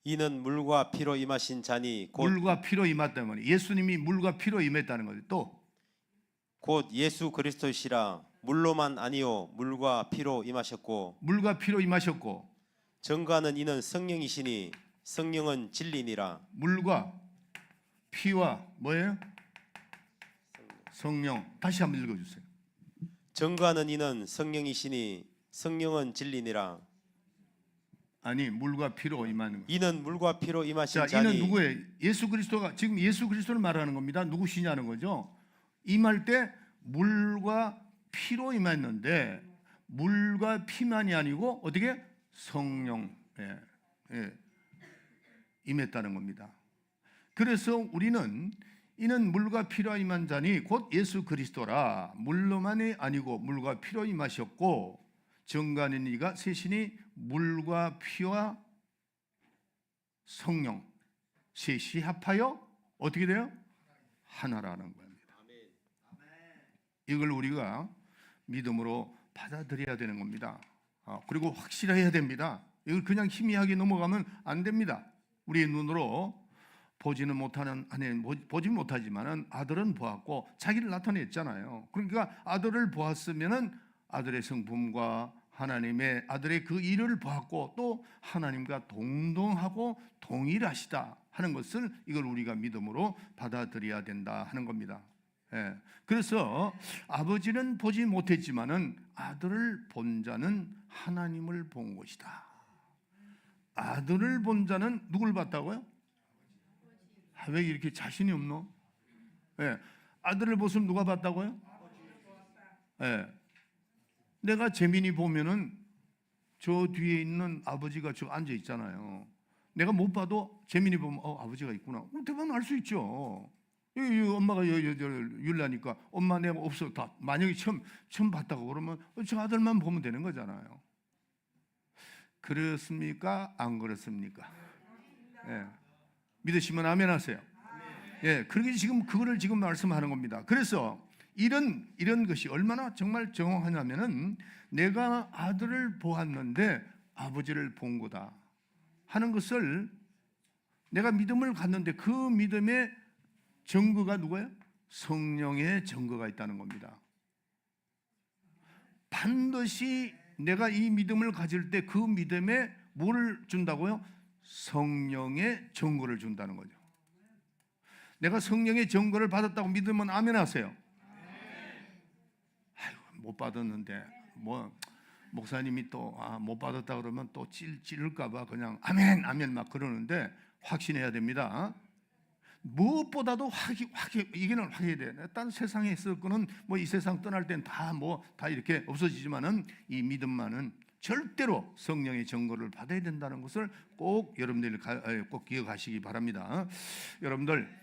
이는 물과 피로 임하신 자니 곧 물과 피로 임했다는 거예요. 예수님이 물과 피로 임했다는 거예요. 또 곧 예수 그리스도시라. 물로만 아니요 물과 피로 임하셨고 물과 피로 임하셨고 증거하는 이는 성령이시니 성령은 진리니라. 물과 피와 뭐예요? 성령. 다시 한번 읽어주세요. 증거하는 이는 성령이시니 성령은 진리니라. 아니 물과 피로 임하는 거예요. 이는 물과 피로 임하신 자, 자니 이는 누구예요? 예수 그리스도가 지금 예수 그리스도를 말하는 겁니다. 누구시냐는 거죠. 임할 때 물과 피로 임했는데 물과 피만이 아니고 어떻게 성령 임했다는 겁니다. 그래서 우리는 이는 물과 피로 임한 자니 곧 예수 그리스도라. 물로만이 아니고 물과 피로 임하셨고 정관인 이가 셋이니 물과 피와 성령 셋이 합하여 어떻게 돼요? 하나라는 겁니다. 이걸 우리가 믿음으로 받아들여야 되는 겁니다. 그리고 확실해야 됩니다. 이걸 그냥 희미하게 넘어가면 안 됩니다. 우리의 눈으로 보지는 못하는 보지 못하지만은 아들은 보았고 자기를 나타냈잖아요. 그러니까 아들을 보았으면은 아들의 성품과 하나님의 아들의 그 일을 보았고 또 하나님과 동등하고 동일하시다 하는 것을 이걸 우리가 믿음으로 받아들여야 된다 하는 겁니다. 그래서 아버지는 보지 못했지만은 아들을 본 자는 하나님을 본 것이다. 아들을 본 자는 누굴 봤다고요? 왜 이렇게 자신이 없노? 아들을 보시면 누가 봤다고요? 내가 재민이 보면은 저 뒤에 있는 아버지가 저 앉아 있잖아요. 내가 못 봐도 재민이 보면 아버지가 있구나. 대부분 알 수 있죠. 엄마가 율라니까 엄마 내가 없어 다 만약에 처음 봤다고 그러면 저 아들만 보면 되는 거잖아요. 그렇습니까? 안 그렇습니까? 믿으시면 아멘 하세요. 그렇게 지금 그거를 지금 말씀하는 겁니다. 그래서 이런 것이 얼마나 정말 정확하냐면은 내가 아들을 보았는데 아버지를 본 거다 하는 것을 내가 믿음을 갖는데 그 믿음의 증거가 누구예요? 성령의 증거가 있다는 겁니다. 반드시 내가 이 믿음을 가질 때 그 믿음에 뭐를 준다고요? 성령의 증거를 준다는 거죠. 내가 성령의 증거를 받았다고 믿으면 아멘 하세요. 못 받았는데 뭐 목사님이 또 못 받았다 그러면 또 찌를까 봐 그냥 아멘 아멘 막 그러는데 확신해야 됩니다. 무엇보다도 이게는 확해야 돼. 딴 세상에 있을 거는 뭐 이 세상 떠날 땐 다 이렇게 없어지지만은 이 믿음만은 절대로 성령의 증거를 받아야 된다는 것을 꼭 여러분들이 꼭 기억하시기 바랍니다. 여러분들,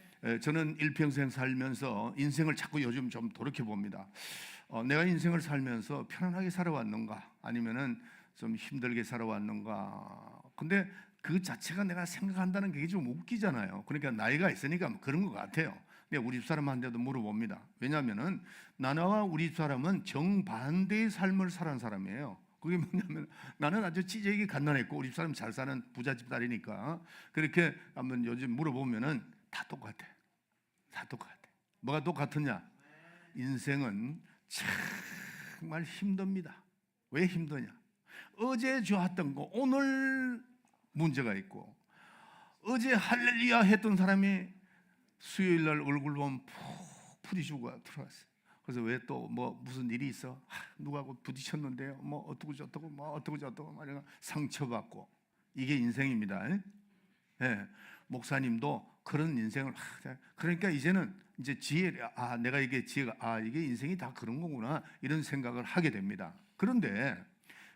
저는 일평생 살면서 인생을 자꾸 요즘 좀 돌이켜 봅니다. 내가 인생을 살면서 편안하게 살아왔는가, 아니면은 좀 힘들게 살아왔는가. 근데 그 자체가 내가 생각한다는 게 좀 웃기잖아요. 그러니까 나이가 있으니까 그런 것 같아요. 근데 우리 집사람한테도 물어봅니다. 왜냐하면은 나와 우리 집사람은 정반대의 삶을 살아온 사람이에요. 그게 뭐냐면 나는 아주 찌재기 갓난했고 우리 집사람 잘 사는 부잣집 딸이니까 그렇게 한번 요즘 물어보면은 다 똑같아. 다 똑같아. 뭐가 똑같으냐? 인생은 정말 힘듭니다. 왜 힘드냐? 어제 좋았던 거 오늘 문제가 있고, 어제 할렐루야 했던 사람이 수요일 날 얼굴 보면 푹 부딪히고 들어왔어요. 그래서 왜 또 뭐 무슨 일이 있어? 누구하고 부딪혔는데요? 뭐 어떻고 저떻고 뭐 어떻고 저떻고 말이야 상처받고. 이게 인생입니다. 목사님도 그런 인생을 그러니까 이제는 이제 내가 이게 지혜가 이게 인생이 다 그런 거구나 이런 생각을 하게 됩니다. 그런데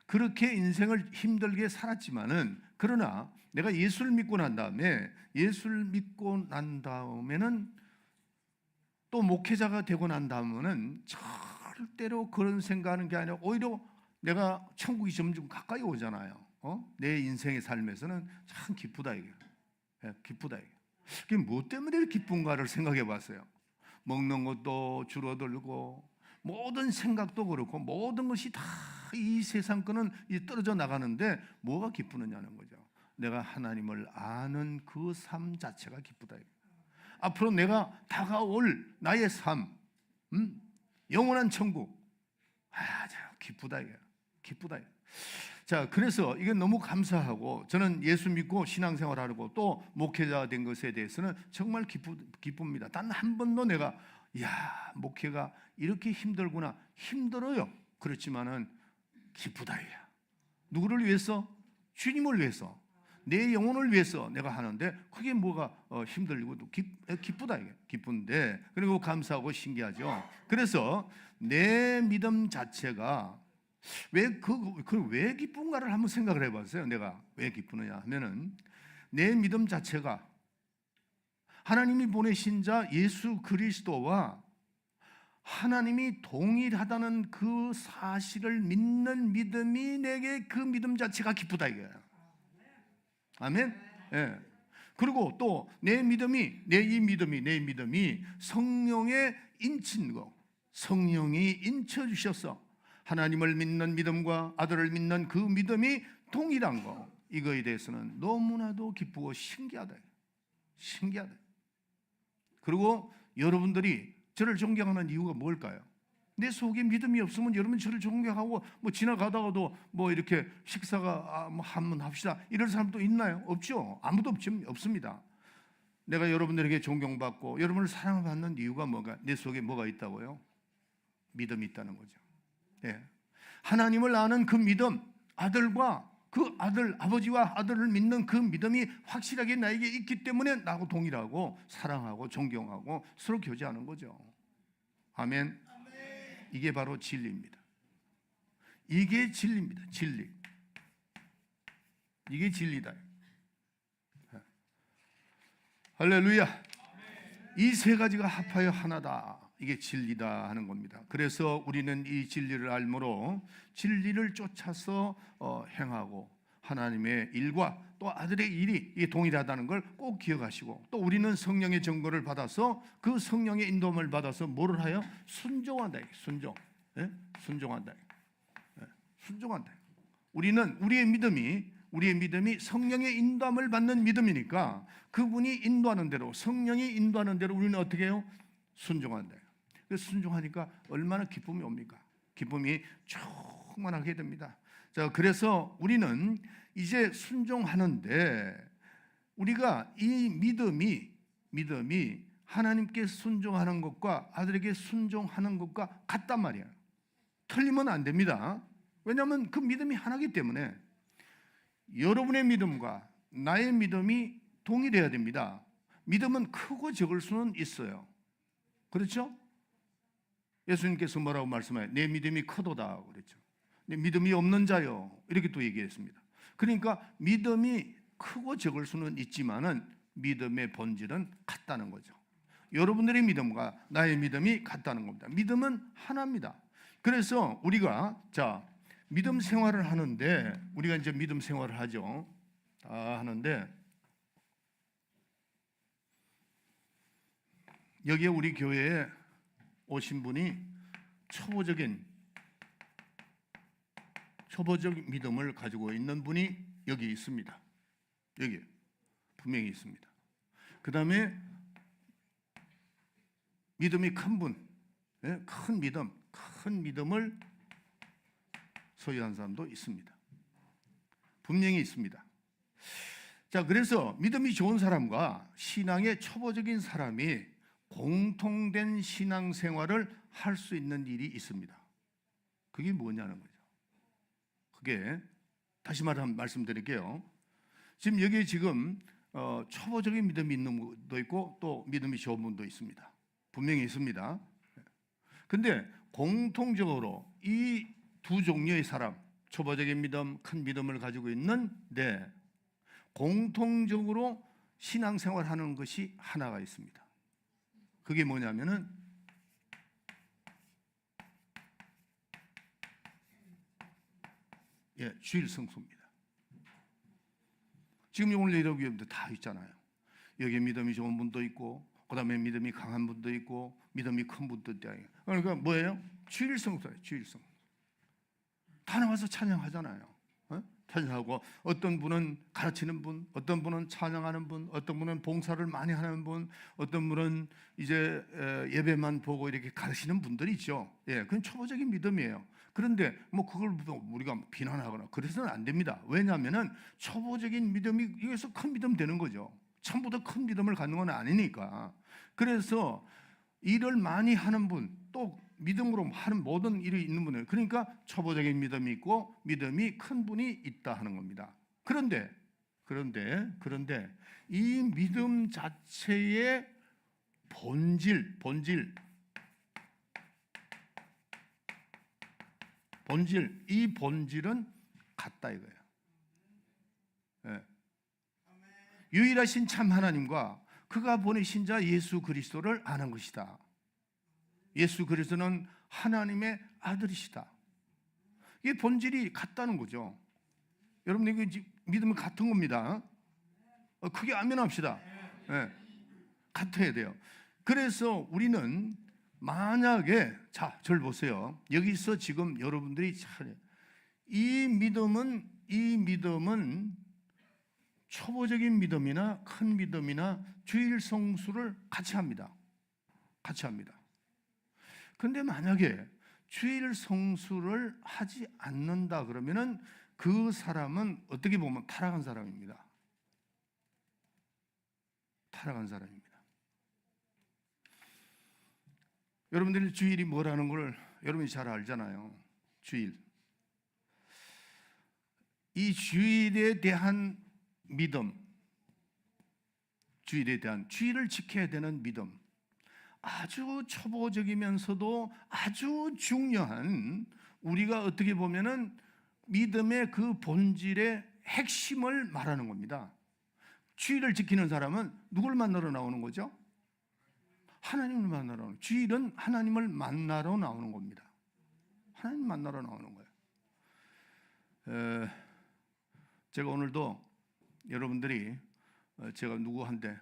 그렇게 인생을 힘들게 살았지만은 그러나 내가 예수를 믿고 난 다음에는 또 목회자가 되고 난 다음에는 절대로 그런 생각하는 게 아니라 오히려 내가 천국이 점점 가까이 오잖아요. 내 인생의 삶에서는 참 기쁘다 이게. 기쁘다 이게. 그게 뭐 때문에 기쁜가를 생각해 봤어요. 먹는 것도 줄어들고 모든 생각도 그렇고 모든 것이 다 이 세상 거는 떨어져 나가는데 뭐가 기쁘느냐는 거죠. 내가 하나님을 아는 그 삶 자체가 기쁘다. 앞으로 내가 다가올 나의 삶, 영원한 천국, 기쁘다 이게. 기쁘다. 자, 그래서 이게 너무 감사하고 저는 예수 믿고 신앙생활하고 또 목회자 된 것에 대해서는 정말 기쁩니다. 단 한 번도 내가 목회가 이렇게 힘들구나. 힘들어요. 그렇지만은 기쁘다. 누구를 위해서? 주님을 위해서. 내 영혼을 위해서 내가 하는데 그게 뭐가 힘들고 기쁘다 이게. 기쁜데 그리고 감사하고 신기하죠. 그래서 내 믿음 자체가 왜 기쁜가를 한번 생각을 해봤어요. 내가 왜 기쁘느냐 하면은 내 믿음 자체가 하나님이 보내신 자 예수 그리스도와 하나님이 동일하다는 그 사실을 믿는 믿음이 내게 그 믿음 자체가 기쁘다 이거예요. 아멘. 예. 그리고 또 내 믿음이 성령의 인친 거, 성령이 인쳐 주셔서 하나님을 믿는 믿음과 아들을 믿는 그 믿음이 동일한 거, 이거에 대해서는 너무나도 기쁘고 신기하다. 그리고 여러분들이 저를 존경하는 이유가 뭘까요? 내 속에 믿음이 없으면 여러분 저를 존경하고 지나가다가도 이렇게 식사가 한번 합시다 이럴 사람도 있나요? 없죠. 아무도 없습니다. 내가 여러분들에게 존경받고 여러분을 사랑받는 이유가 뭐가? 내 속에 뭐가 있다고요? 믿음이 있다는 거죠. 하나님을 아는 그 믿음, 아버지와 아들을 믿는 그 믿음이 확실하게 나에게 있기 때문에 나하고 동일하고 사랑하고 존경하고 서로 교제하는 거죠. 아멘. 이게 바로 진리입니다. 이게 진리입니다. 진리. 이게 진리다. 할렐루야. 이 세 가지가 합하여 하나다. 이게 진리다 하는 겁니다. 그래서 우리는 이 진리를 알므로 진리를 쫓아서 행하고 하나님의 일과 또 아들의 일이 동일하다는 걸 꼭 기억하시고, 또 우리는 성령의 증거를 받아서 그 성령의 인도함을 받아서 뭐를 하여? 순종한다. 순종한다. 우리는 우리의 믿음이 성령의 인도함을 받는 믿음이니까 그분이 인도하는 대로, 성령이 인도하는 대로 우리는 어떻게 해요? 순종한다. 순종하니까 얼마나 기쁨이 옵니까? 기쁨이 충만하게 됩니다. 자, 그래서 우리는 이제 순종하는데 우리가 이 믿음이 하나님께 순종하는 것과 아들에게 순종하는 것과 같단 말이에요. 틀리면 안 됩니다. 왜냐하면 그 믿음이 하나이기 때문에 여러분의 믿음과 나의 믿음이 동일해야 됩니다. 믿음은 크고 적을 수는 있어요. 그렇죠? 예수님께서 뭐라고 말씀해요? 내 믿음이 크도다 그랬죠. 내 믿음이 없는 자요, 이렇게 또 얘기했습니다. 그러니까 믿음이 크고 적을 수는 있지만은 믿음의 본질은 같다는 거죠. 여러분들의 믿음과 나의 믿음이 같다는 겁니다. 믿음은 하나입니다. 그래서 우리가 믿음 생활을 하는데, 우리가 이제 믿음 생활을 하죠. 하는데 여기에 우리 교회에 오신 분이 초보적인 믿음을 가지고 있는 분이 여기 있습니다. 여기 분명히 있습니다. 그 다음에 믿음이 큰 분, 큰 믿음을 소유한 사람도 있습니다. 분명히 있습니다. 자, 그래서 믿음이 좋은 사람과 신앙의 초보적인 사람이 공통된 신앙생활을 할 수 있는 일이 있습니다. 그게 뭐냐는 거죠. 그게 다시 말씀드릴게요. 지금 여기에 초보적인 믿음이 있는 분도 있고 또 믿음이 좋은 분도 있습니다. 분명히 있습니다. 근데 공통적으로 이 두 종류의 사람, 초보적인 믿음, 큰 믿음을 가지고 있는데 공통적으로 신앙생활하는 것이 하나가 있습니다. 그게 뭐냐면은 주일 성수입니다. 지금 오늘 여기 다 있잖아요. 여기 믿음이 좋은 분도 있고, 그 다음에 믿음이 강한 분도 있고, 믿음이 큰 분도 있다. 그러니까 뭐예요? 주일성수예요. 주일성. 다 나와서 찬양하잖아요. 찬양하고, 어떤 분은 가르치는 분, 어떤 분은 찬양하는 분, 어떤 분은 봉사를 많이 하는 분, 어떤 분은 이제 예배만 보고 이렇게 가르치는 분들이 있죠. 예, 그건 초보적인 믿음이에요. 그런데 뭐 그걸 우리가 비난하거나 그래서는 안 됩니다. 왜냐하면은 초보적인 믿음이 이게서 큰 믿음 되는 거죠. 처음부터 큰 믿음을 갖는 건 아니니까. 그래서 일을 많이 하는 분, 또 믿음으로 하는 모든 일이 있는 분은, 그러니까 초보적인 믿음이 있고 믿음이 큰 분이 있다 하는 겁니다. 그런데 이 믿음 자체의 본질, 이 본질은 같다 이거예요. 예. 유일하신 참 하나님과 그가 보내신 자 예수 그리스도를 아는 것이다. 예수 그리스도는 하나님의 아들이시다. 이게 본질이 같다는 거죠. 여러분 이게 믿음은 같은 겁니다. 크게 아멘합시다. 네, 같아야 돼요. 그래서 우리는 만약에 저를 보세요. 여기서 지금 여러분들이 이 믿음은 초보적인 믿음이나 큰 믿음이나 주일 성수를 같이 합니다. 근데 만약에 주일 성수를 하지 않는다 그러면은 그 사람은 어떻게 보면 타락한 사람입니다. 여러분들이 주일이 뭐라는 걸 여러분이 잘 알잖아요. 주일. 이 주일에 대한 믿음, 주일을 지켜야 되는 믿음, 아주 초보적이면서도 아주 중요한, 우리가 어떻게 보면은 믿음의 그 본질의 핵심을 말하는 겁니다. 주일을 지키는 사람은 누굴 만나러 나오는 거죠? 하나님을 만나러 나오는, 주일은 하나님을 만나러 나오는 겁니다. 하나님 만나러 나오는 거예요. 제가 오늘도 여러분들이 제가 누구한테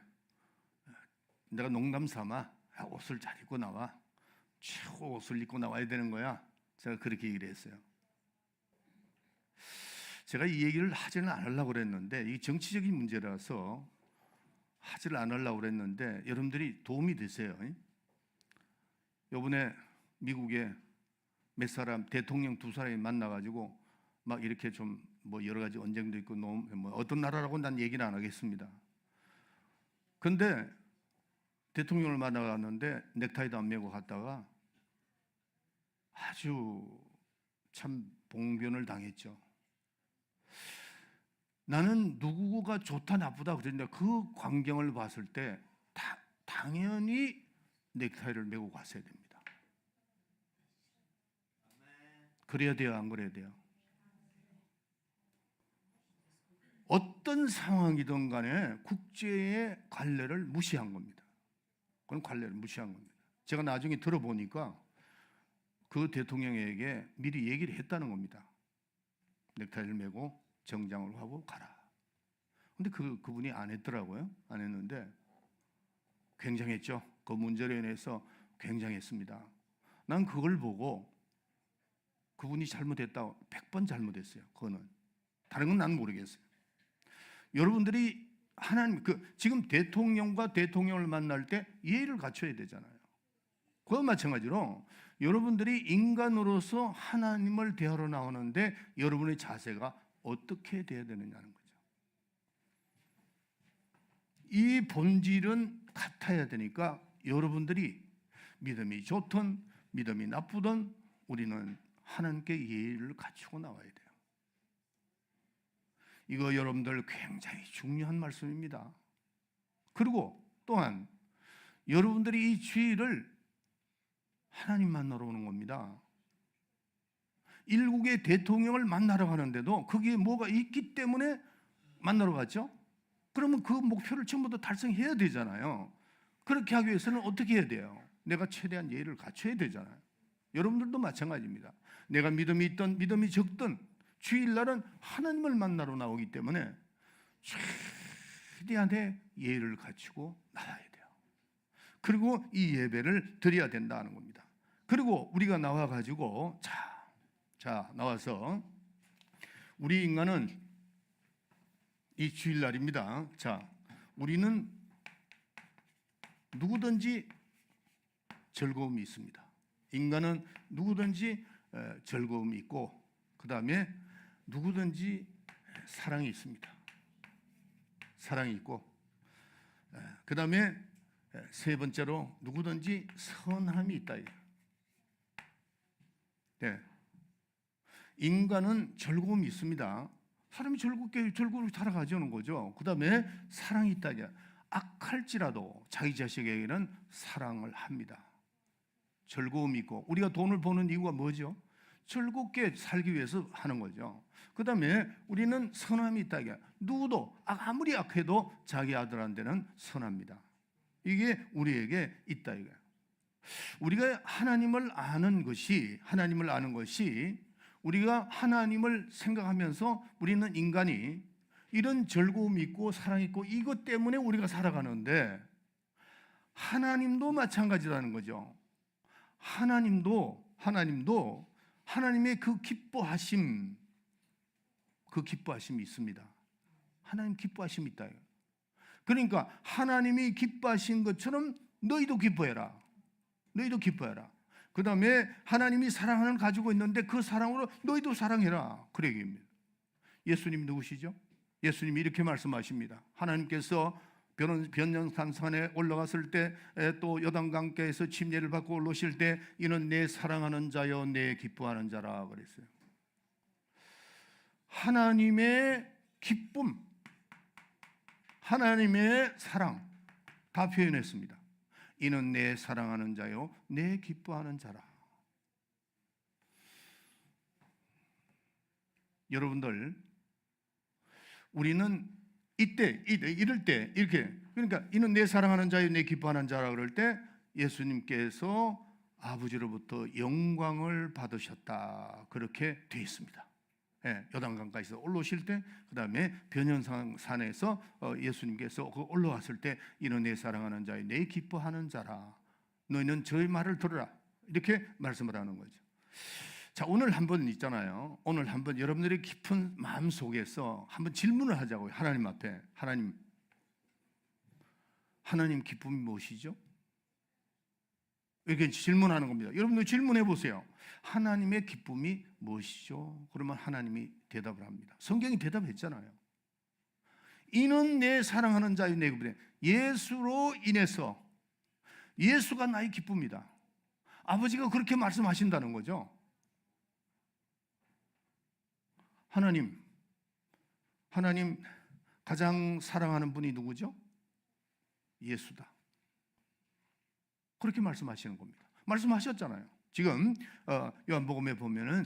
내가 농담 삼아 옷을 잘 입고 나와, 최고 옷을 입고 나와야 되는 거야. 제가 그렇게 얘기를 했어요. 제가 이 얘기를 하지는 않으려고 그랬는데, 이 정치적인 문제라서 하지를 않으려고 그랬는데 여러분들이 도움이 되세요. 이번에 미국에 몇 사람, 대통령 두 사람이 만나가지고 막 이렇게 좀 뭐 여러 가지 언쟁도 있고, 뭐 어떤 나라라고 난 얘기는 안 하겠습니다. 근데 대통령을 만나갔는데 넥타이도 안 메고 갔다가 아주 참 봉변을 당했죠. 나는 누구가 좋다 나쁘다 그랬는데 그 광경을 봤을 때 당연히 넥타이를 메고 갔어야 됩니다. 그래야 돼요, 안 그래야 돼요? 어떤 상황이든 간에 국제의 관례를 무시한 겁니다. 그건 관례를 무시한 겁니다. 제가 나중에 들어보니까 그 대통령에게 미리 얘기를 했다는 겁니다. 넥타이를 메고 정장을 하고 가라. 근데 그분이 안 했더라고요. 안 했는데 굉장했죠. 그 문제로 인해서 굉장했습니다. 난 그걸 보고 그분이 잘못했다, 100번 잘못했어요. 그거는 다른 건 난 모르겠어요. 여러분들이 하나님, 지금 대통령과 대통령을 만날 때 예의를 갖춰야 되잖아요. 그와 마찬가지로 여러분들이 인간으로서 하나님을 대하러 나오는데 여러분의 자세가 어떻게 돼야 되느냐는 거죠. 이 본질은 같아야 되니까 여러분들이 믿음이 좋든 믿음이 나쁘든 우리는 하나님께 예의를 갖추고 나와야 돼요. 이거 여러분들 굉장히 중요한 말씀입니다. 그리고 또한 여러분들이 이 주일을 하나님 만나러 오는 겁니다. 일국의 대통령을 만나러 가는데도 그게 뭐가 있기 때문에 만나러 갔죠? 그러면 그 목표를 전부 다 달성해야 되잖아요. 그렇게 하기 위해서는 어떻게 해야 돼요? 내가 최대한 예의를 갖춰야 되잖아요. 여러분들도 마찬가지입니다. 내가 믿음이 있든 믿음이 적든 주일날은 하나님을 만나러 나오기 때문에 최대한의 예의를 갖추고 나와야 돼요. 그리고 이 예배를 드려야 된다는 겁니다. 그리고 우리가 나와가지고 자 나와서 우리 인간은 이 주일날입니다. 자, 우리는 누구든지 즐거움이 있습니다. 인간은 누구든지 즐거움이 있고, 그 다음에 누구든지 사랑이 있습니다. 사랑이 있고, 그 다음에 세 번째로 누구든지 선함이 있다. 네. 인간은 즐거움이 있습니다. 사람이 즐겁게 살아가자는 거죠. 그 다음에 사랑이 있다. 악할지라도 자기 자식에게는 사랑을 합니다. 즐거움이 있고, 우리가 돈을 버는 이유가 뭐죠? 즐겁게 살기 위해서 하는 거죠. 그 다음에 우리는 선함이 있다. 누구도 아무리 악해도 자기 아들한테는 선합니다. 이게 우리에게 있다. 우리가 하나님을 아는 것이 우리가 하나님을 생각하면서 우리는 인간이 이런 즐거움이 있고 사랑이 있고 이것 때문에 우리가 살아가는데, 하나님도 마찬가지라는 거죠. 하나님도 하나님의 그 기뻐하심이 있습니다. 하나님 기뻐하심이 있다. 그러니까 하나님이 기뻐하신 것처럼 너희도 기뻐해라. 그 다음에 하나님이 사랑을 가지고 있는데 그 사랑으로 너희도 사랑해라. 그 얘기입니다. 예수님 누구시죠? 예수님이 이렇게 말씀하십니다. 하나님께서 변명산산에 올라갔을 때, 또 요단강가에서 침례를 받고 올라오실 때, 이는 내 사랑하는 자여 내 기뻐하는 자라 그랬어요. 하나님의 기쁨, 하나님의 사랑 다 표현했습니다. 이는 내 사랑하는 자요 내 기뻐하는 자라. 여러분들, 우리는 이럴 때 이렇게, 그러니까 이는 내 사랑하는 자요 내 기뻐하는 자라 그럴 때 예수님께서 아버지로부터 영광을 받으셨다, 그렇게 되어 있습니다. 요단강가에서 올라오실 때, 그 다음에 변연산에서 예수님께서 올라왔을 때, 이는 내 사랑하는 자요 내 기뻐하는 자라. 너희는 저의 말을 들으라. 이렇게 말씀을 하는 거죠. 자, 오늘 한번 있잖아요. 오늘 한번 여러분들의 깊은 마음 속에서 한번 질문을 하자고요. 하나님 앞에. 하나님 기쁨이 무엇이죠? 이렇게 질문하는 겁니다. 여러분들 질문해 보세요. 하나님의 기쁨이 무엇이죠? 그러면 하나님이 대답을 합니다. 성경이 대답했잖아요. 이는 내 사랑하는 자요 내 기쁨이다. 예수로 인해서, 예수가 나의 기쁨이다. 아버지가 그렇게 말씀하신다는 거죠. 하나님 가장 사랑하는 분이 누구죠? 예수다. 그렇게 말씀하시는 겁니다. 말씀하셨잖아요. 지금 요한복음에 보면은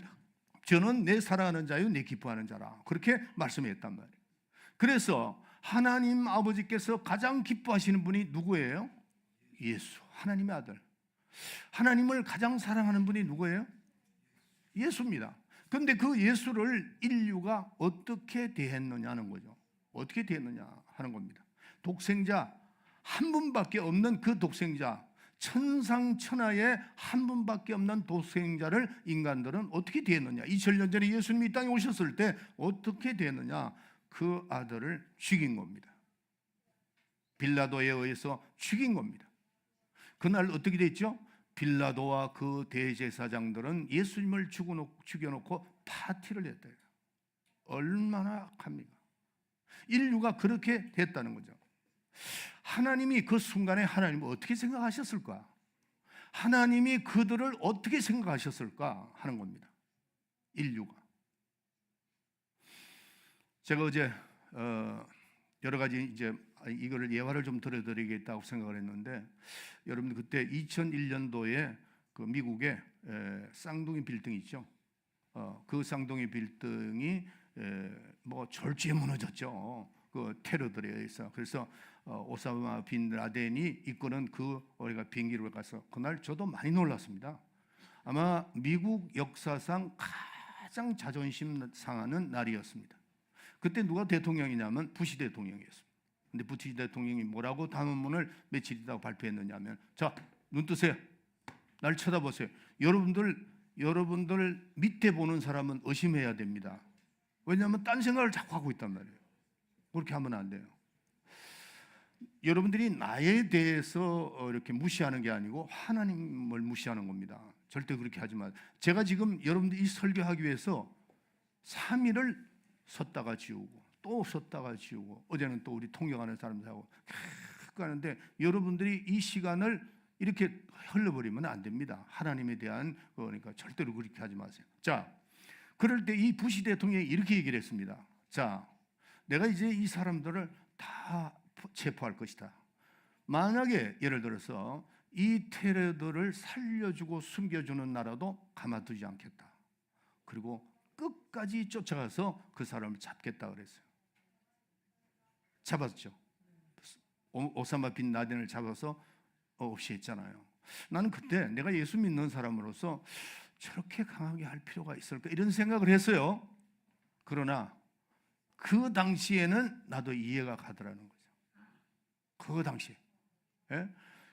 저는 내 사랑하는 자요 내 기뻐하는 자라, 그렇게 말씀했단 말이에요. 그래서 하나님 아버지께서 가장 기뻐하시는 분이 누구예요? 예수, 하나님의 아들. 하나님을 가장 사랑하는 분이 누구예요? 예수입니다. 그런데 그 예수를 인류가 어떻게 대했느냐는 거죠. 어떻게 대했느냐 하는 겁니다. 독생자 한 분밖에 없는 그 독생자, 천상천하에 한 분밖에 없는 독생자를 인간들은 어떻게 대했느냐. 2000년 전에 예수님이 이 땅에 오셨을 때 어떻게 대했느냐. 그 아들을 죽인 겁니다. 빌라도에 의해서 죽인 겁니다. 그날 어떻게 됐죠? 빌라도와 그 대제사장들은 예수님을 죽여놓고 파티를 했대요. 얼마나 악합니까? 인류가 그렇게 됐다는 거죠. 하나님이 그 순간에 하나님을 어떻게 생각하셨을까? 하나님이 그들을 어떻게 생각하셨을까 하는 겁니다. 인류가. 제가 어제 여러 가지 이제 이거를 예화를 좀 들어드리겠다고 생각을 했는데, 여러분들 그때 2001년도에 그 미국의 쌍둥이 빌딩 있죠. 그 쌍둥이 빌딩이 뭐 절지에 무너졌죠. 그 테러들에 의해서. 그래서 오사마 빈 라덴이 이끄는 그 우리가 비행기로 가서 그날 저도 많이 놀랐습니다. 아마 미국 역사상 가장 자존심 상하는 날이었습니다. 그때 누가 대통령이냐면 부시 대통령이었습니다. 근데 부시 대통령이 뭐라고 단원문을 며칠 있다가 발표했느냐면, 자, 눈 뜨세요. 날 쳐다보세요. 여러분들 밑에 보는 사람은 의심해야 됩니다. 왜냐하면 딴 생각을 자꾸 하고 있단 말이에요. 그렇게 하면 안 돼요. 여러분들이 나에 대해서 이렇게 무시하는 게 아니고 하나님을 무시하는 겁니다. 절대 그렇게 하지 마세요. 제가 지금 여러분들 이 설교하기 위해서 3일을 섰다가 지우고 또 섰다가 지우고, 어제는 또 우리 통역하는 사람들하고 하는데, 여러분들이 이 시간을 이렇게 흘려버리면 안 됩니다. 하나님에 대한 거니까 절대로 그렇게 하지 마세요. 자, 그럴 때 이 부시 대통령이 이렇게 얘기를 했습니다. 자, 내가 이제 이 사람들을 다 체포할 것이다. 만약에 예를 들어서 이 테러들을 살려주고 숨겨주는 나라도 가만두지 않겠다. 그리고 끝까지 쫓아가서 그 사람을 잡겠다 그랬어요. 잡았죠. 오사마 빈 라덴을 잡아서 없이 했잖아요. 나는 그때 내가 예수 믿는 사람으로서 저렇게 강하게 할 필요가 있을까 이런 생각을 했어요. 그러나 그 당시에는 나도 이해가 가더라는 거죠. 그 당시에. 예?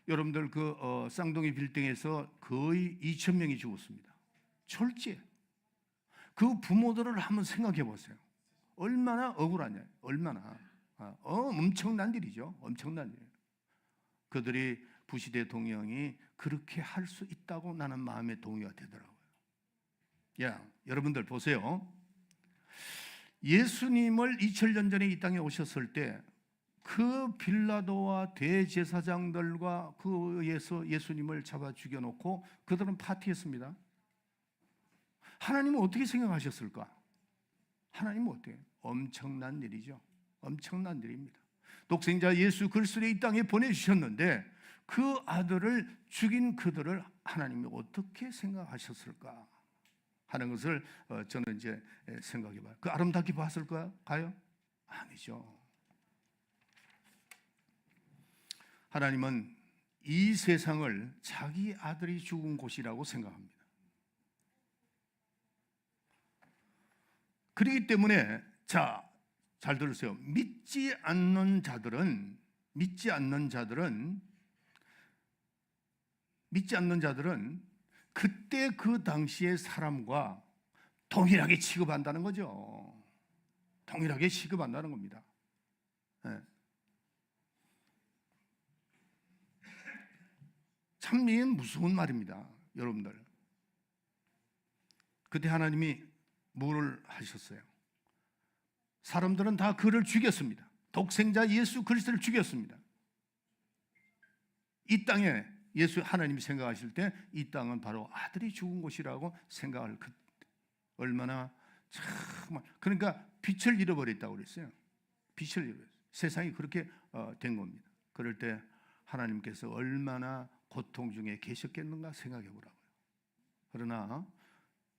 여러분들 쌍둥이 빌딩에서 거의 2,000명이 죽었습니다. 철제. 그 부모들을 한번 생각해 보세요. 얼마나 억울하냐. 얼마나. 엄청난 일이죠. 엄청난 일. 그들이 부시 대통령이 그렇게 할 수 있다고 나는 마음에 동의가 되더라고요. 여러분들 보세요. 예수님을 2000년 전에 이 땅에 오셨을 때 그 빌라도와 대제사장들과 그에서 예수님을 잡아 죽여놓고 그들은 파티했습니다. 하나님은 어떻게 생각하셨을까? 하나님은 어때요? 엄청난 일이죠. 엄청난 일입니다. 독생자 예수 그리스도를 이 땅에 보내주셨는데 그 아들을 죽인 그들을 하나님이 어떻게 생각하셨을까 하는 것을 저는 이제 생각해봐요. 그 아름답게 봤을까요? 아니죠. 하나님은 이 세상을 자기 아들이 죽은 곳이라고 생각합니다. 그렇기 때문에 잘 들으세요. 믿지 않는 자들은 그때 그 당시의 사람과 동일하게 취급한다는 거죠. 동일하게 취급한다는 겁니다. 네. 참 이건 무서운 말입니다. 여러분들. 그때 하나님이 뭐를 하셨어요? 사람들은 다 그를 죽였습니다. 독생자 예수 그리스도를 죽였습니다. 이 땅에 하나님이 생각하실 때 이 땅은 바로 아들이 죽은 곳이라고 생각할 얼마나 정말, 그러니까 빛을 잃어버렸다고 그랬어요. 빛을 잃어버렸어요. 세상이 그렇게 된 겁니다. 그럴 때 하나님께서 얼마나 고통 중에 계셨겠는가 생각해 보라고요. 그러나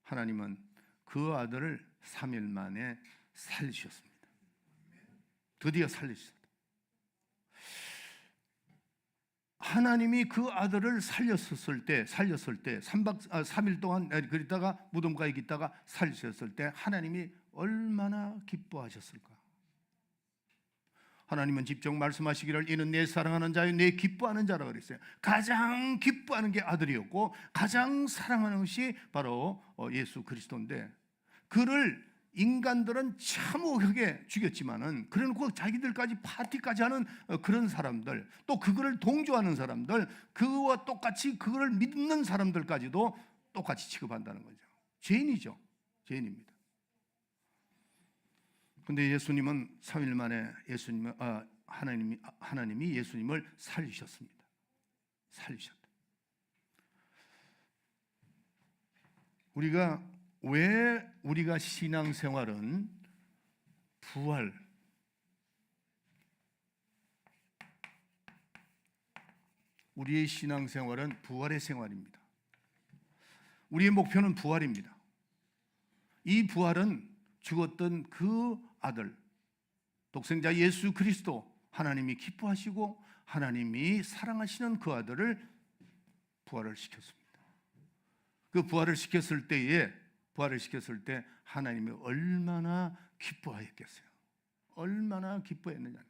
하나님은 그 아들을 3일 만에 살리셨습니다. 드디어 살리셨습니다. 하나님이 그 아들을 살렸을 때 3일 동안 그러다가 무덤가에 있다가 살리셨을 때 하나님이 얼마나 기뻐하셨을까? 하나님은 직접 말씀하시기를 이는 내 사랑하는 자요 내 기뻐하는 자라 그랬어요. 가장 기뻐하는 게 아들이었고 가장 사랑하는 것이 바로 예수 그리스도인데, 그를 인간들은 참혹하게 죽였지만은 그래놓고 자기들까지 파티까지 하는 그런 사람들, 또 그거를 동조하는 사람들, 그와 똑같이 그거를 믿는 사람들까지도 똑같이 취급한다는 거죠. 죄인이죠. 죄인입니다. 근데 예수님은 3일 만에 하나님이 예수님을 살리셨습니다. 살리셨다. 우리가 신앙생활은 우리의 신앙생활은 부활의 생활입니다. 우리의 목표는 부활입니다. 이 부활은 죽었던 그 아들, 독생자 예수 그리스도, 하나님이 기뻐하시고 하나님이 사랑하시는 그 아들을 부활을 시켰습니다. 그 부활을 시켰을 때 하나님이 얼마나 기뻐하였겠어요. 얼마나 기뻐했느냐.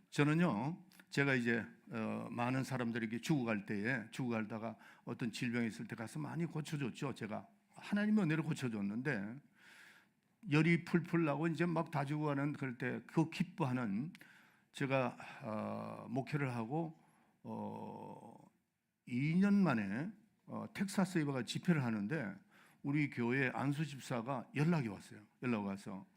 저는요, 제가 이제 많은 사람들에게 죽어갈 때에 죽어가다가 어떤 질병이 있을 때 가서 많이 고쳐줬죠. 제가 하나님의 은혜로 고쳐줬는데 열이 풀풀 나고 이제 막 다 죽어가는 그럴 때 그 기뻐하는, 제가 목회를 하고 2년 만에 텍사스에 가 집회를 하는데 우리 교회 안수 집사가 연락이 왔어요. 연락 와서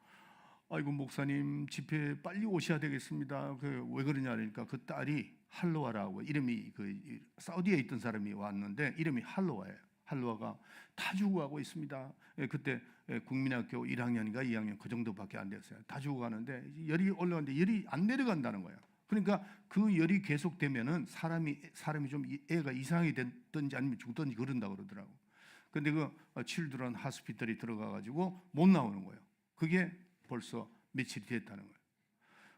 아이고 목사님 집회 빨리 오셔야 되겠습니다. 왜 그러냐 그러니까 그 딸이 할로아라고, 이름이 그 사우디에 있던 사람이 왔는데 이름이 할로아예요. 할로아가 다 죽어가고 있습니다. 그때 국민학교 1학년인가 2학년 그 정도밖에 안 됐어요. 다 죽어가는데 열이 올라가는데 열이 안 내려간다는 거예요. 그러니까 그 열이 계속되면은 사람이 좀 애가 이상이 됐든지 아니면 죽든지 그런다고 그러더라고. 근데 그 칠드런 하스피털이 들어가가지고 못 나오는 거예요. 그게 벌써 며칠이 됐다는 거예요.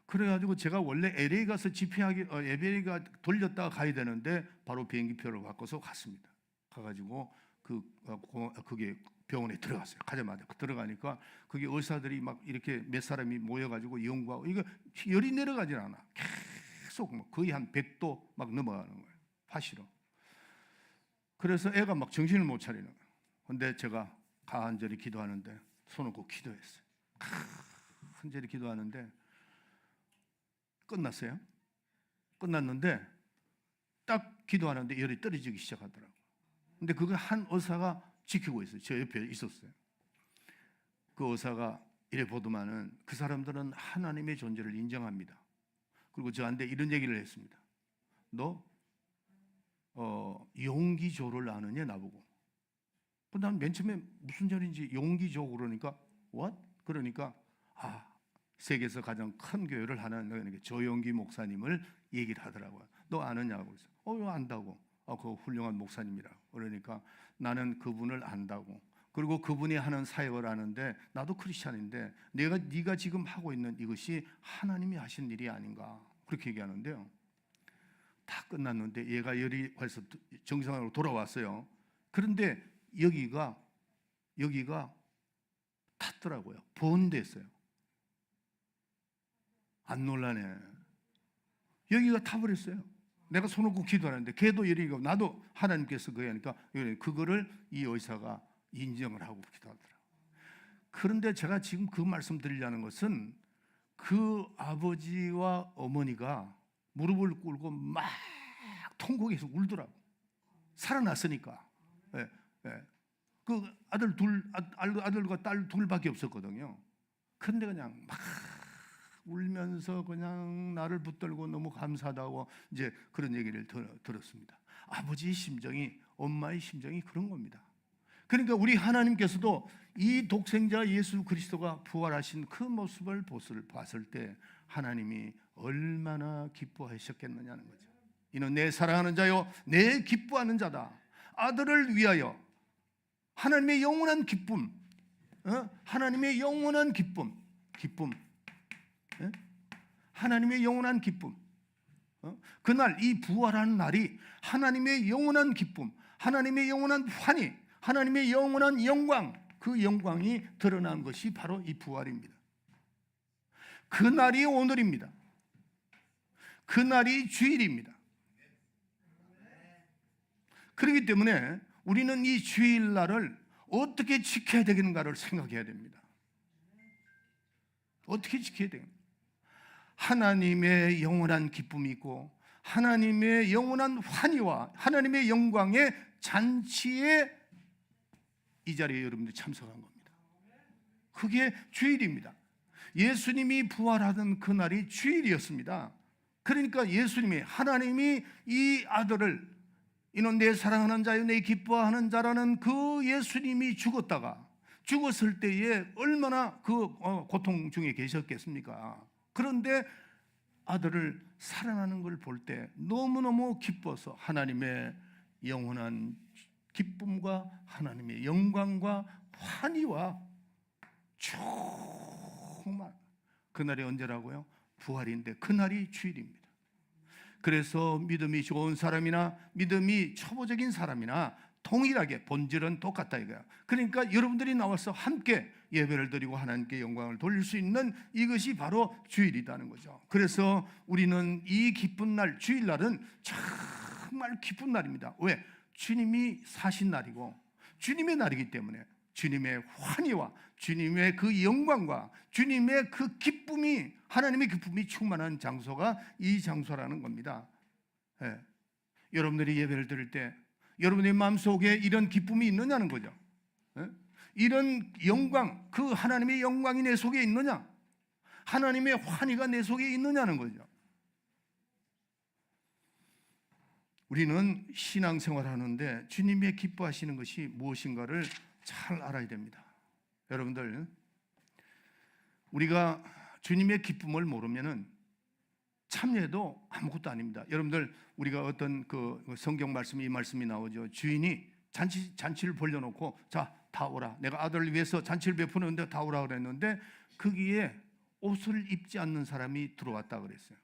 그래가지고 제가 원래 LA 가서 집회하기 LA가 돌렸다가 가야 되는데 바로 비행기표를 바꿔서 갔습니다. 가가지고 그게 병원에 들어갔어요. 가자마자 들어가니까 그게 의사들이 막 이렇게 몇 사람이 모여가지고 연구하고, 이거 열이 내려가질 않아. 계속 뭐 거의 한 100도 막 넘어가는 거예요. 파시로. 그래서 애가 막 정신을 못 차리는 거예요. 근데 제가 간절히 기도하는데 손을 꼭 기도했어요. 간절히 기도하는데 끝났어요. 끝났는데 딱 기도하는데 열이 떨어지기 시작하더라고요. 근데 그거 한 의사가 지키고 있어요. 저 옆에 있었어요. 그 의사가 이래 보더만은 그 사람들은 하나님의 존재를 인정합니다. 그리고 저한테 이런 얘기를 했습니다. 너 용기조를 아느냐 나보고. 난 맨 처음에 무슨 소리인지 용기조 그러니까 what? 그러니까 세계에서 가장 큰 교회를 하는 조용기 목사님을 얘기를 하더라고요. 너 아느냐고 그래서 안다고. 그 훌륭한 목사님이라고. 그러니까 나는 그분을 안다고. 그리고 그분이 하는 사역을 아는데 나도 크리스찬인데 네가 지금 하고 있는 이것이 하나님이 하신 일이 아닌가 그렇게 얘기하는데요. 다 끝났는데 얘가 열이 벌써 정상으로 돌아왔어요. 그런데 여기가 탔더라고요. 번됐어요. 안 놀라네. 여기가 타버렸어요. 내가 손을 꼭 기도하는데 걔도 열이 가고 나도 하나님께서 그게 하니까 그거를 이 의사가 인정을 하고 기도하더라고요. 그런데 제가 지금 그 말씀 드리려는 것은 그 아버지와 어머니가 무릎을 꿇고 막 통곡해서 울더라고. 살아났으니까. 그 아들과 딸 둘밖에 없었거든요. 그런데 그냥 막 울면서 그냥 나를 붙들고 너무 감사하다고 이제 그런 얘기를 들었습니다. 아버지의 심정이, 엄마의 심정이 그런 겁니다. 그러니까 우리 하나님께서도 이 독생자 예수 그리스도가 부활하신 그 모습을 봤을 때 하나님이 얼마나 기뻐하셨겠느냐는 거죠. 이는 내 사랑하는 자요 내 기뻐하는 자다. 아들을 위하여 하나님의 영원한 기쁨, 하나님의 영원한 기쁨, 하나님의 영원한 기쁨. 그날 이 부활하는 날이 하나님의 영원한 기쁨, 하나님의 영원한 환희, 하나님의 영원한 영광, 그 영광이 드러난 것이 바로 이 부활입니다. 그 날이 오늘입니다. 그 날이 주일입니다. 그렇기 때문에 우리는 이 주일날을 어떻게 지켜야 되겠는가를 생각해야 됩니다. 어떻게 지켜야 되겠는가? 하나님의 영원한 기쁨이 있고 하나님의 영원한 환희와 하나님의 영광의 잔치에 이 자리에 여러분들이 참석한 겁니다. 그게 주일입니다. 예수님이 부활하던 그날이 주일이었습니다. 그러니까 예수님이, 하나님이 이 아들을, 이는 내 사랑하는 자요 내 기뻐하는 자라는 그 예수님이 죽었을 때에 얼마나 그 고통 중에 계셨겠습니까? 그런데 아들을 살아나는 걸 볼 때 너무너무 기뻐서 하나님의 영원한 기쁨과 하나님의 영광과 환희와 정말 그날이 언제라고요? 부활인데 그날이 주일입니다. 그래서 믿음이 좋은 사람이나 믿음이 초보적인 사람이나 동일하게 본질은 똑같다 이거야. 그러니까 여러분들이 나와서 함께 예배를 드리고 하나님께 영광을 돌릴 수 있는 이것이 바로 주일이라는 거죠. 그래서 우리는 이 기쁜 날, 주일날은 정말 기쁜 날입니다. 왜? 주님이 사신 날이고 주님의 날이기 때문에 주님의 환희와 주님의 그 영광과 주님의 그 기쁨이, 하나님의 기쁨이 충만한 장소가 이 장소라는 겁니다. 예. 여러분들이 예배를 드릴 때 여러분의 마음속에 이런 기쁨이 있느냐는 거죠. 예? 이런 영광, 그 하나님의 영광이 내 속에 있느냐, 하나님의 환희가 내 속에 있느냐는 거죠. 우리는 신앙생활 하는데 주님의 기뻐하시는 것이 무엇인가를 잘 알아야 됩니다. 여러분들, 우리가 주님의 기쁨을 모르면은 참여해도 아무것도 아닙니다. 여러분들, 우리가 어떤 그 성경 말씀이, 이 말씀이 나오죠. 주인이 잔치를 벌려놓고 자, 다 오라. 내가 아들을 위해서 잔치를 베푸는데 다 오라 그랬는데 거기에 옷을 입지 않는 사람이 들어왔다 그랬어요.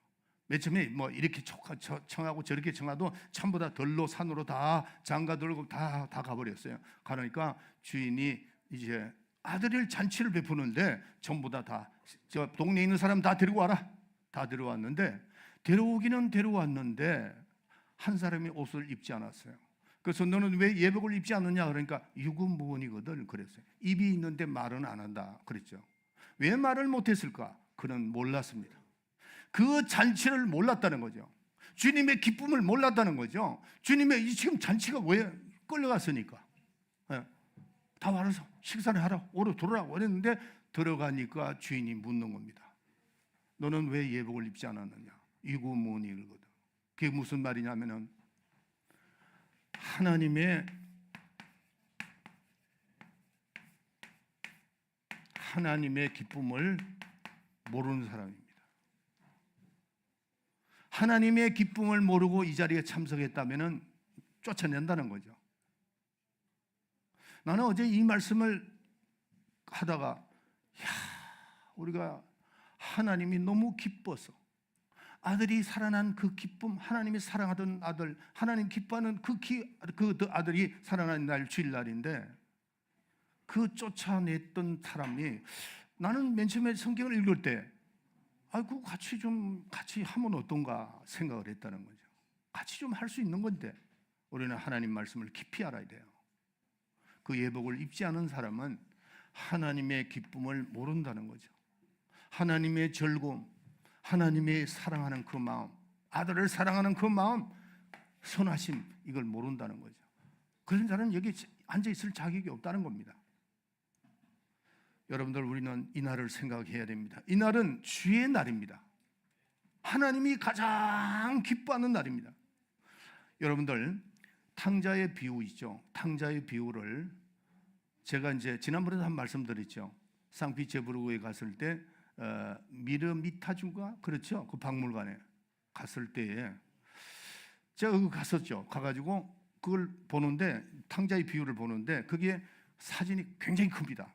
맨 처음에 뭐 이렇게 청하고 저렇게 청하도 전부 다 들로 산으로 다 장가 들고 다 가버렸어요. 가니까 주인이 이제 아들을 잔치를 베푸는데 전부 다 저 동네에 있는 사람 다 데리고 와라. 다 데려왔는데 데려오기는 데려왔는데 한 사람이 옷을 입지 않았어요. 그래서 너는 왜 예복을 입지 않느냐 그러니까 유구무원이거든 그랬어요. 입이 있는데 말은 안 한다 그랬죠. 왜 말을 못했을까? 그는 몰랐습니다. 그 잔치를 몰랐다는 거죠. 주님의 기쁨을 몰랐다는 거죠. 주님의 지금 잔치가 왜 끌려갔으니까. 다 와서 식사를 하라, 오로 들어오라고 그랬는데 들어가니까 주인이 묻는 겁니다. 너는 왜 예복을 입지 않았느냐? 유구무원이거든. 그게 무슨 말이냐면은 하나님의 기쁨을 모르는 사람입니다. 하나님의 기쁨을 모르고 이 자리에 참석했다면 쫓아낸다는 거죠. 나는 어제 이 말씀을 하다가 우리가 하나님이 너무 기뻐서 아들이 살아난 그 기쁨, 하나님이 사랑하던 아들, 하나님 기뻐하는 그 아들이 살아난 날, 주일날인데 그 쫓아냈던 사람이, 나는 맨 처음에 성경을 읽을 때 아이고 같이 하면 어떤가 생각을 했다는 거죠. 같이 좀 할 수 있는 건데 우리는 하나님 말씀을 깊이 알아야 돼요. 그 예복을 입지 않은 사람은 하나님의 기쁨을 모른다는 거죠. 하나님의 즐거움, 하나님의 사랑하는 그 마음, 아들을 사랑하는 그 마음, 선하심, 이걸 모른다는 거죠. 그런 자는 여기 앉아있을 자격이 없다는 겁니다. 여러분들, 우리는 이 날을 생각해야 됩니다. 이 날은 주의 날입니다. 하나님이 가장 기뻐하는 날입니다. 여러분들, 탕자의 비유 있죠. 탕자의 비유를 제가 이제 지난번에도 한 말씀 드렸죠. 상피제부르크에 갔을 때 미르미타주가, 그렇죠? 그 박물관에 갔을 때에 제가 거기 갔었죠. 가가지고 그걸 보는데, 탕자의 비유를 보는데 그게 사진이 굉장히 큽니다.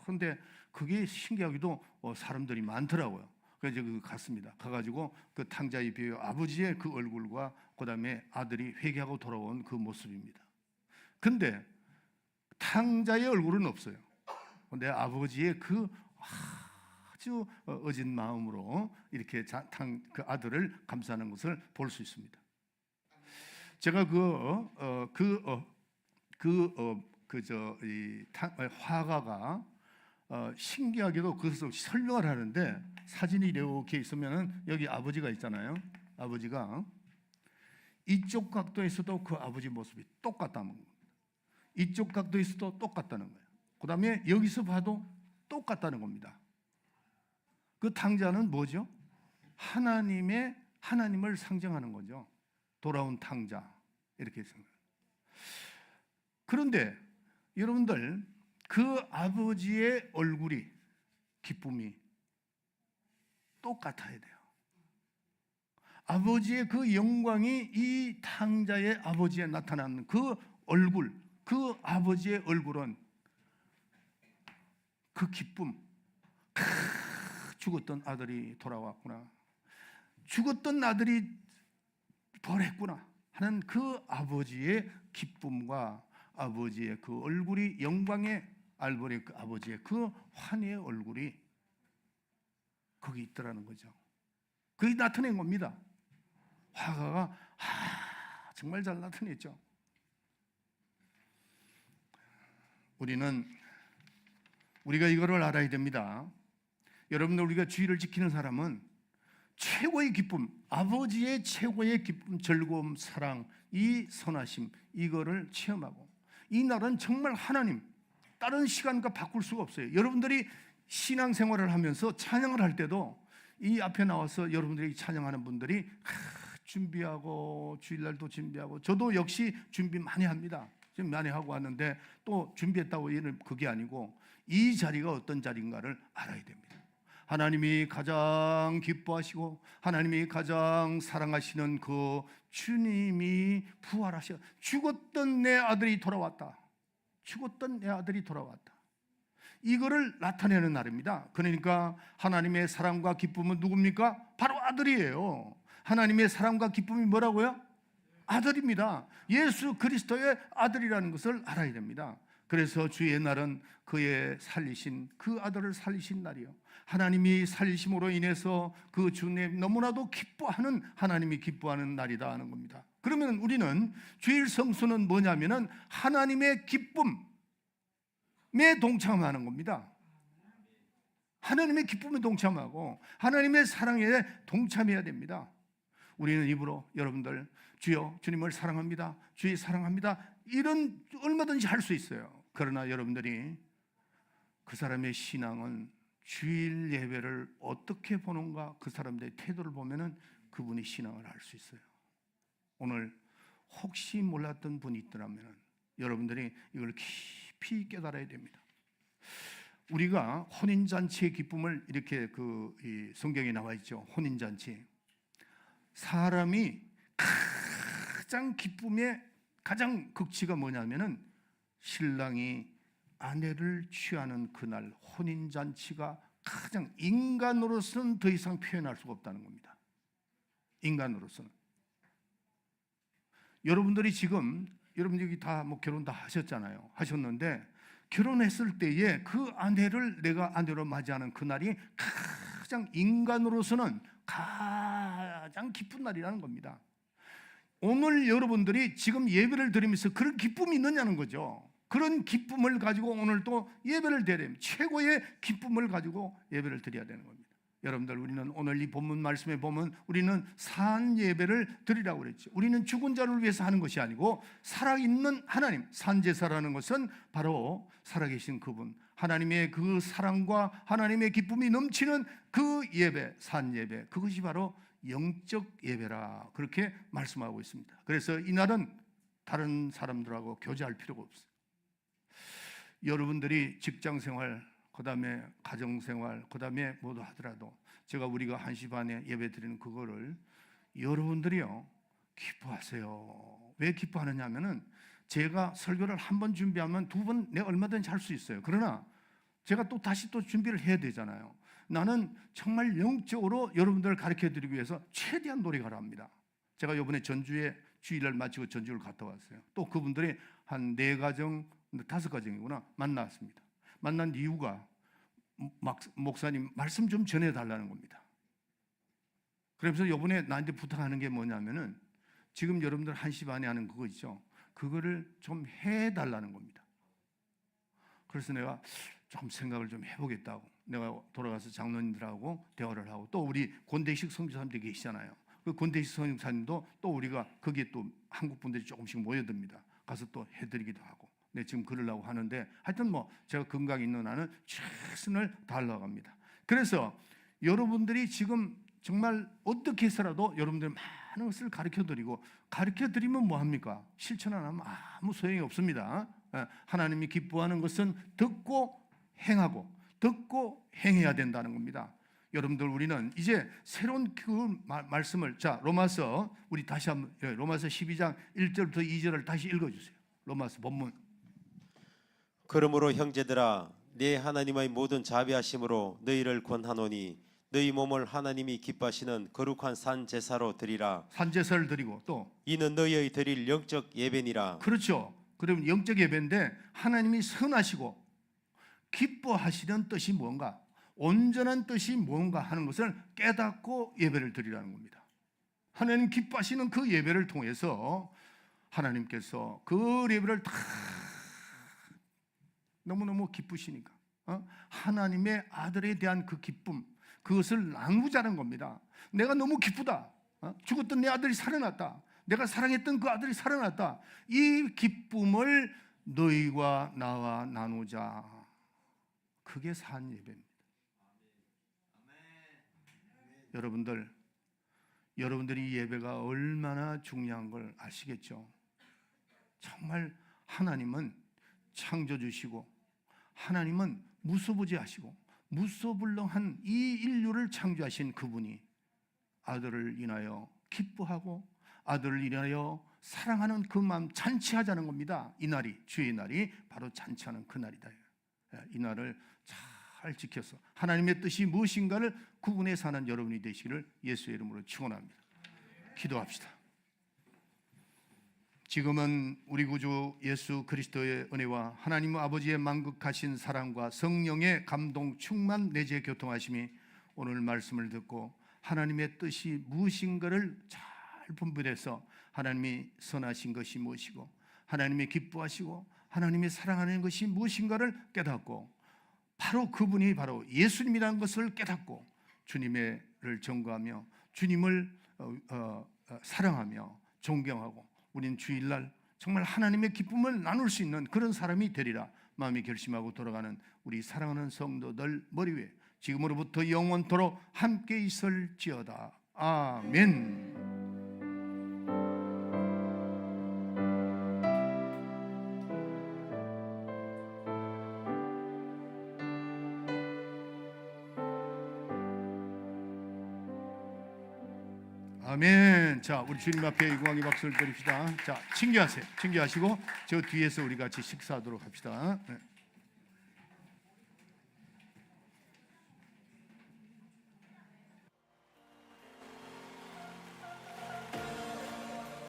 그런데 그게 신기하게도 사람들이 많더라고요. 그래서 제가 갔습니다. 가가지고 그 탕자의 비유, 아버지의 그 얼굴과 그 다음에 아들이 회개하고 돌아온 그 모습입니다. 근데 탕자의 얼굴은 없어요. 근데 아버지의 그 아주 어진 마음으로 이렇게 그 아들을 감싸는 것을 볼 수 있습니다. 제가 화가가 신기하게도 그것을 설명을 하는데, 사진이 이렇게 있으면은 여기 아버지가 있잖아요. 아버지가 이쪽 각도에서도 그 아버지 모습이 똑같다는 겁니다. 이쪽 각도에서도 똑같다는 거예요. 그 다음에 여기서 봐도 똑같다는 겁니다. 그 탕자는 뭐죠? 하나님을 상징하는 거죠. 돌아온 탕자, 이렇게 생각해요. 그런데 여러분들, 그 아버지의 얼굴이, 기쁨이 똑같아야 돼요. 아버지의 그 영광이 이 탕자의 아버지에 나타나는 그 얼굴, 그 아버지의 얼굴은 그 기쁨, 죽었던 아들이 돌아왔구나, 죽었던 아들이 벌했구나 하는 그 아버지의 기쁨과 아버지의 그 얼굴이 영광의 알보리 그 아버지의 그 환희의 얼굴이 거기 있더라는 거죠. 그게 나타낸 겁니다. 화가가 정말 잘 나타냈죠. 우리가 이거를 알아야 됩니다. 여러분들, 우리가 주의를 지키는 사람은 최고의 기쁨, 아버지의 최고의 기쁨, 즐거움, 사랑, 이 선하심, 이거를 체험하고, 이 날은 정말 하나님 다른 시간과 바꿀 수가 없어요. 여러분들이 신앙생활을 하면서 찬양을 할 때도 이 앞에 나와서 여러분들이 찬양하는 분들이 준비하고 주일날도 준비하고, 저도 역시 준비 많이 합니다. 지금 많이 하고 왔는데 또 준비했다고 얘는 그게 아니고 이 자리가 어떤 자리인가를 알아야 됩니다. 하나님이 가장 기뻐하시고 하나님이 가장 사랑하시는 그 주님이 부활하셔 죽었던 내 아들이 돌아왔다. 죽었던 내 아들이 돌아왔다. 이거를 나타내는 날입니다. 그러니까 하나님의 사랑과 기쁨은 누굽니까? 바로 아들이에요. 하나님의 사랑과 기쁨이 뭐라고요? 아들입니다. 예수 그리스도의 아들이라는 것을 알아야 됩니다. 그래서 주의 날은 그의 살리신 그 아들을 살리신 날이요, 하나님이 살리심으로 인해서 그 주님 너무나도 기뻐하는, 하나님이 기뻐하는 날이다 하는 겁니다. 그러면 우리는 주일 성수는 뭐냐면은 하나님의 기쁨에 동참하는 겁니다. 하나님의 기쁨에 동참하고 하나님의 사랑에 동참해야 됩니다. 우리는 입으로 여러분들 주여 주님을 사랑합니다, 주의 사랑합니다, 이런 얼마든지 할 수 있어요. 그러나 여러분들이 그 사람의 신앙은 주일 예배를 어떻게 보는가, 그 사람들의 태도를 보면은 그분이 신앙을 알 수 있어요. 오늘 혹시 몰랐던 분이 있더라면 여러분들이 이걸 깊이 깨달아야 됩니다. 우리가 혼인잔치의 기쁨을 이렇게 이 성경에 나와 있죠. 혼인잔치, 사람이 가장 기쁨의 가장 극치가 뭐냐면은 신랑이 아내를 취하는 그날, 혼인잔치가 가장, 인간으로서는 더 이상 표현할 수가 없다는 겁니다. 인간으로서는. 여러분들이 지금, 여러분 여기 다 뭐 결혼 다 하셨잖아요. 하셨는데 결혼했을 때에 그 아내를 내가 아내로 맞이하는 그날이 가장, 인간으로서는 가장 기쁜 날이라는 겁니다. 오늘 여러분들이 지금 예배를 드리면서 그런 기쁨이 있느냐는 거죠. 그런 기쁨을 가지고 오늘 또 예배를 드려야 됩니다. 최고의 기쁨을 가지고 예배를 드려야 되는 겁니다. 여러분들, 우리는 오늘 이 본문 말씀에 보면 우리는 산 예배를 드리라고 그랬죠. 우리는 죽은 자를 위해서 하는 것이 아니고 살아있는 하나님, 산제사라는 것은 바로 살아계신 그분, 하나님의 그 사랑과 하나님의 기쁨이 넘치는 그 예배, 산 예배, 그것이 바로 영적 예배라, 그렇게 말씀하고 있습니다. 그래서 이날은 다른 사람들하고 교제할 필요가 없어요. 여러분들이 직장생활, 그 다음에 가정생활, 그 다음에 뭐도 하더라도 제가 우리가 1시 반에 예배 드리는 그거를 여러분들이요 기뻐하세요. 왜 기뻐하느냐 하면은 제가 설교를 한 번 준비하면 두 번 내가 얼마든지 할 수 있어요. 그러나 제가 또 다시 또 준비를 해야 되잖아요. 나는 정말 영적으로 여러분들을 가르쳐드리기 위해서 최대한 노력을 합니다. 제가 이번에 전주에 주일날 마치고 전주를 갔다 왔어요. 또 그분들이 한 4가정, 5가정이구나 만났습니다. 만난 이유가 목사님 말씀 좀 전해달라는 겁니다. 그래서 이번에 나한테 부탁하는 게 뭐냐면은 지금 여러분들 1시 반에 하는 그거 있죠. 그거를 좀 해달라는 겁니다. 그래서 내가 좀 생각을 좀 해보겠다고 내가 돌아가서 장로님들하고 대화를 하고, 또 우리 권대식 선교사님들이 계시잖아요. 그 권대식 선교사님도 또 우리가 거기에 또 한국 분들이 조금씩 모여듭니다. 가서 또 해드리기도 하고. 네, 지금 그러려고 하는데 하여튼 뭐 제가 건강이 있는 한은 최선을 다하려고 합니다. 그래서 여러분들이 지금 정말 어떻게 해서라도 여러분들 많은 것을 가르쳐드리고, 가르쳐드리면 뭐합니까? 실천 안 하면 아무 소용이 없습니다. 하나님이 기뻐하는 것은 듣고 행하고, 듣고 행해야 된다는 겁니다. 여러분들, 우리는 이제 새로운 그 말씀을, 자 로마서, 우리 다시 한번 로마서 12장 1절부터 2절을 다시 읽어주세요. 로마서 본문. 그러므로 형제들아, 내 하나님의 모든 자비하심으로 너희를 권하노니 너희 몸을 하나님이 기뻐하시는 거룩한 산 제사로 드리라. 산제사를 드리고 또 이는 너희의 드릴 영적 예배니라. 그렇죠. 그러면 영적 예배인데 하나님이 선하시고 기뻐하시는 뜻이 뭔가, 온전한 뜻이 뭔가 하는 것을 깨닫고 예배를 드리라는 겁니다. 하나님 기뻐하시는 그 예배를 통해서 하나님께서 그 예배를 다 너무너무 기쁘시니까 하나님의 아들에 대한 그 기쁨, 그것을 나누자는 겁니다. 내가 너무 기쁘다. 죽었던 내 아들이 살아났다. 내가 사랑했던 그 아들이 살아났다. 이 기쁨을 너희와 나와 나누자. 그게 산 예배입니다. 여러분들이 예배가 얼마나 중요한 걸 아시겠죠? 정말 하나님은 창조주시고 하나님은 무소부지하시고 무소불능한 이 인류를 창조하신 그분이 아들을 인하여 기뻐하고 아들을 인하여 사랑하는 그 마음 잔치하자는 겁니다. 이 날이, 주의 날이 바로 잔치하는 그 날이다. 이 날을 잘 지켜서 하나님의 뜻이 무엇인가를 구분해 사는 여러분이 되시기를 예수의 이름으로 축원합니다. 기도합시다. 지금은 우리 구주 예수 그리스도의 은혜와 하나님 아버지의 만극하신 사랑과 성령의 감동 충만 내재 교통하심이 오늘 말씀을 듣고 하나님의 뜻이 무엇인가를 잘 분별해서 하나님이 선하신 것이 무엇이고 하나님이 기뻐하시고 하나님이 사랑하는 것이 무엇인가를 깨닫고 바로 그분이 바로 예수님이라는 것을 깨닫고 주님을 전거하며 주님을 사랑하며 존경하고 우리는 주일날 정말 하나님의 기쁨을 나눌 수 있는 그런 사람이 되리라 마음이 결심하고 돌아가는 우리 사랑하는 성도들 머리 위에 지금으로부터 영원토록 함께 있을지어다. 아멘. 아멘. 자, 우리 주님 앞에 영광의 박수를 드립시다. 자, 친교하세요. 친교하시고 저 뒤에서 우리 같이 식사하도록 합시다. 네.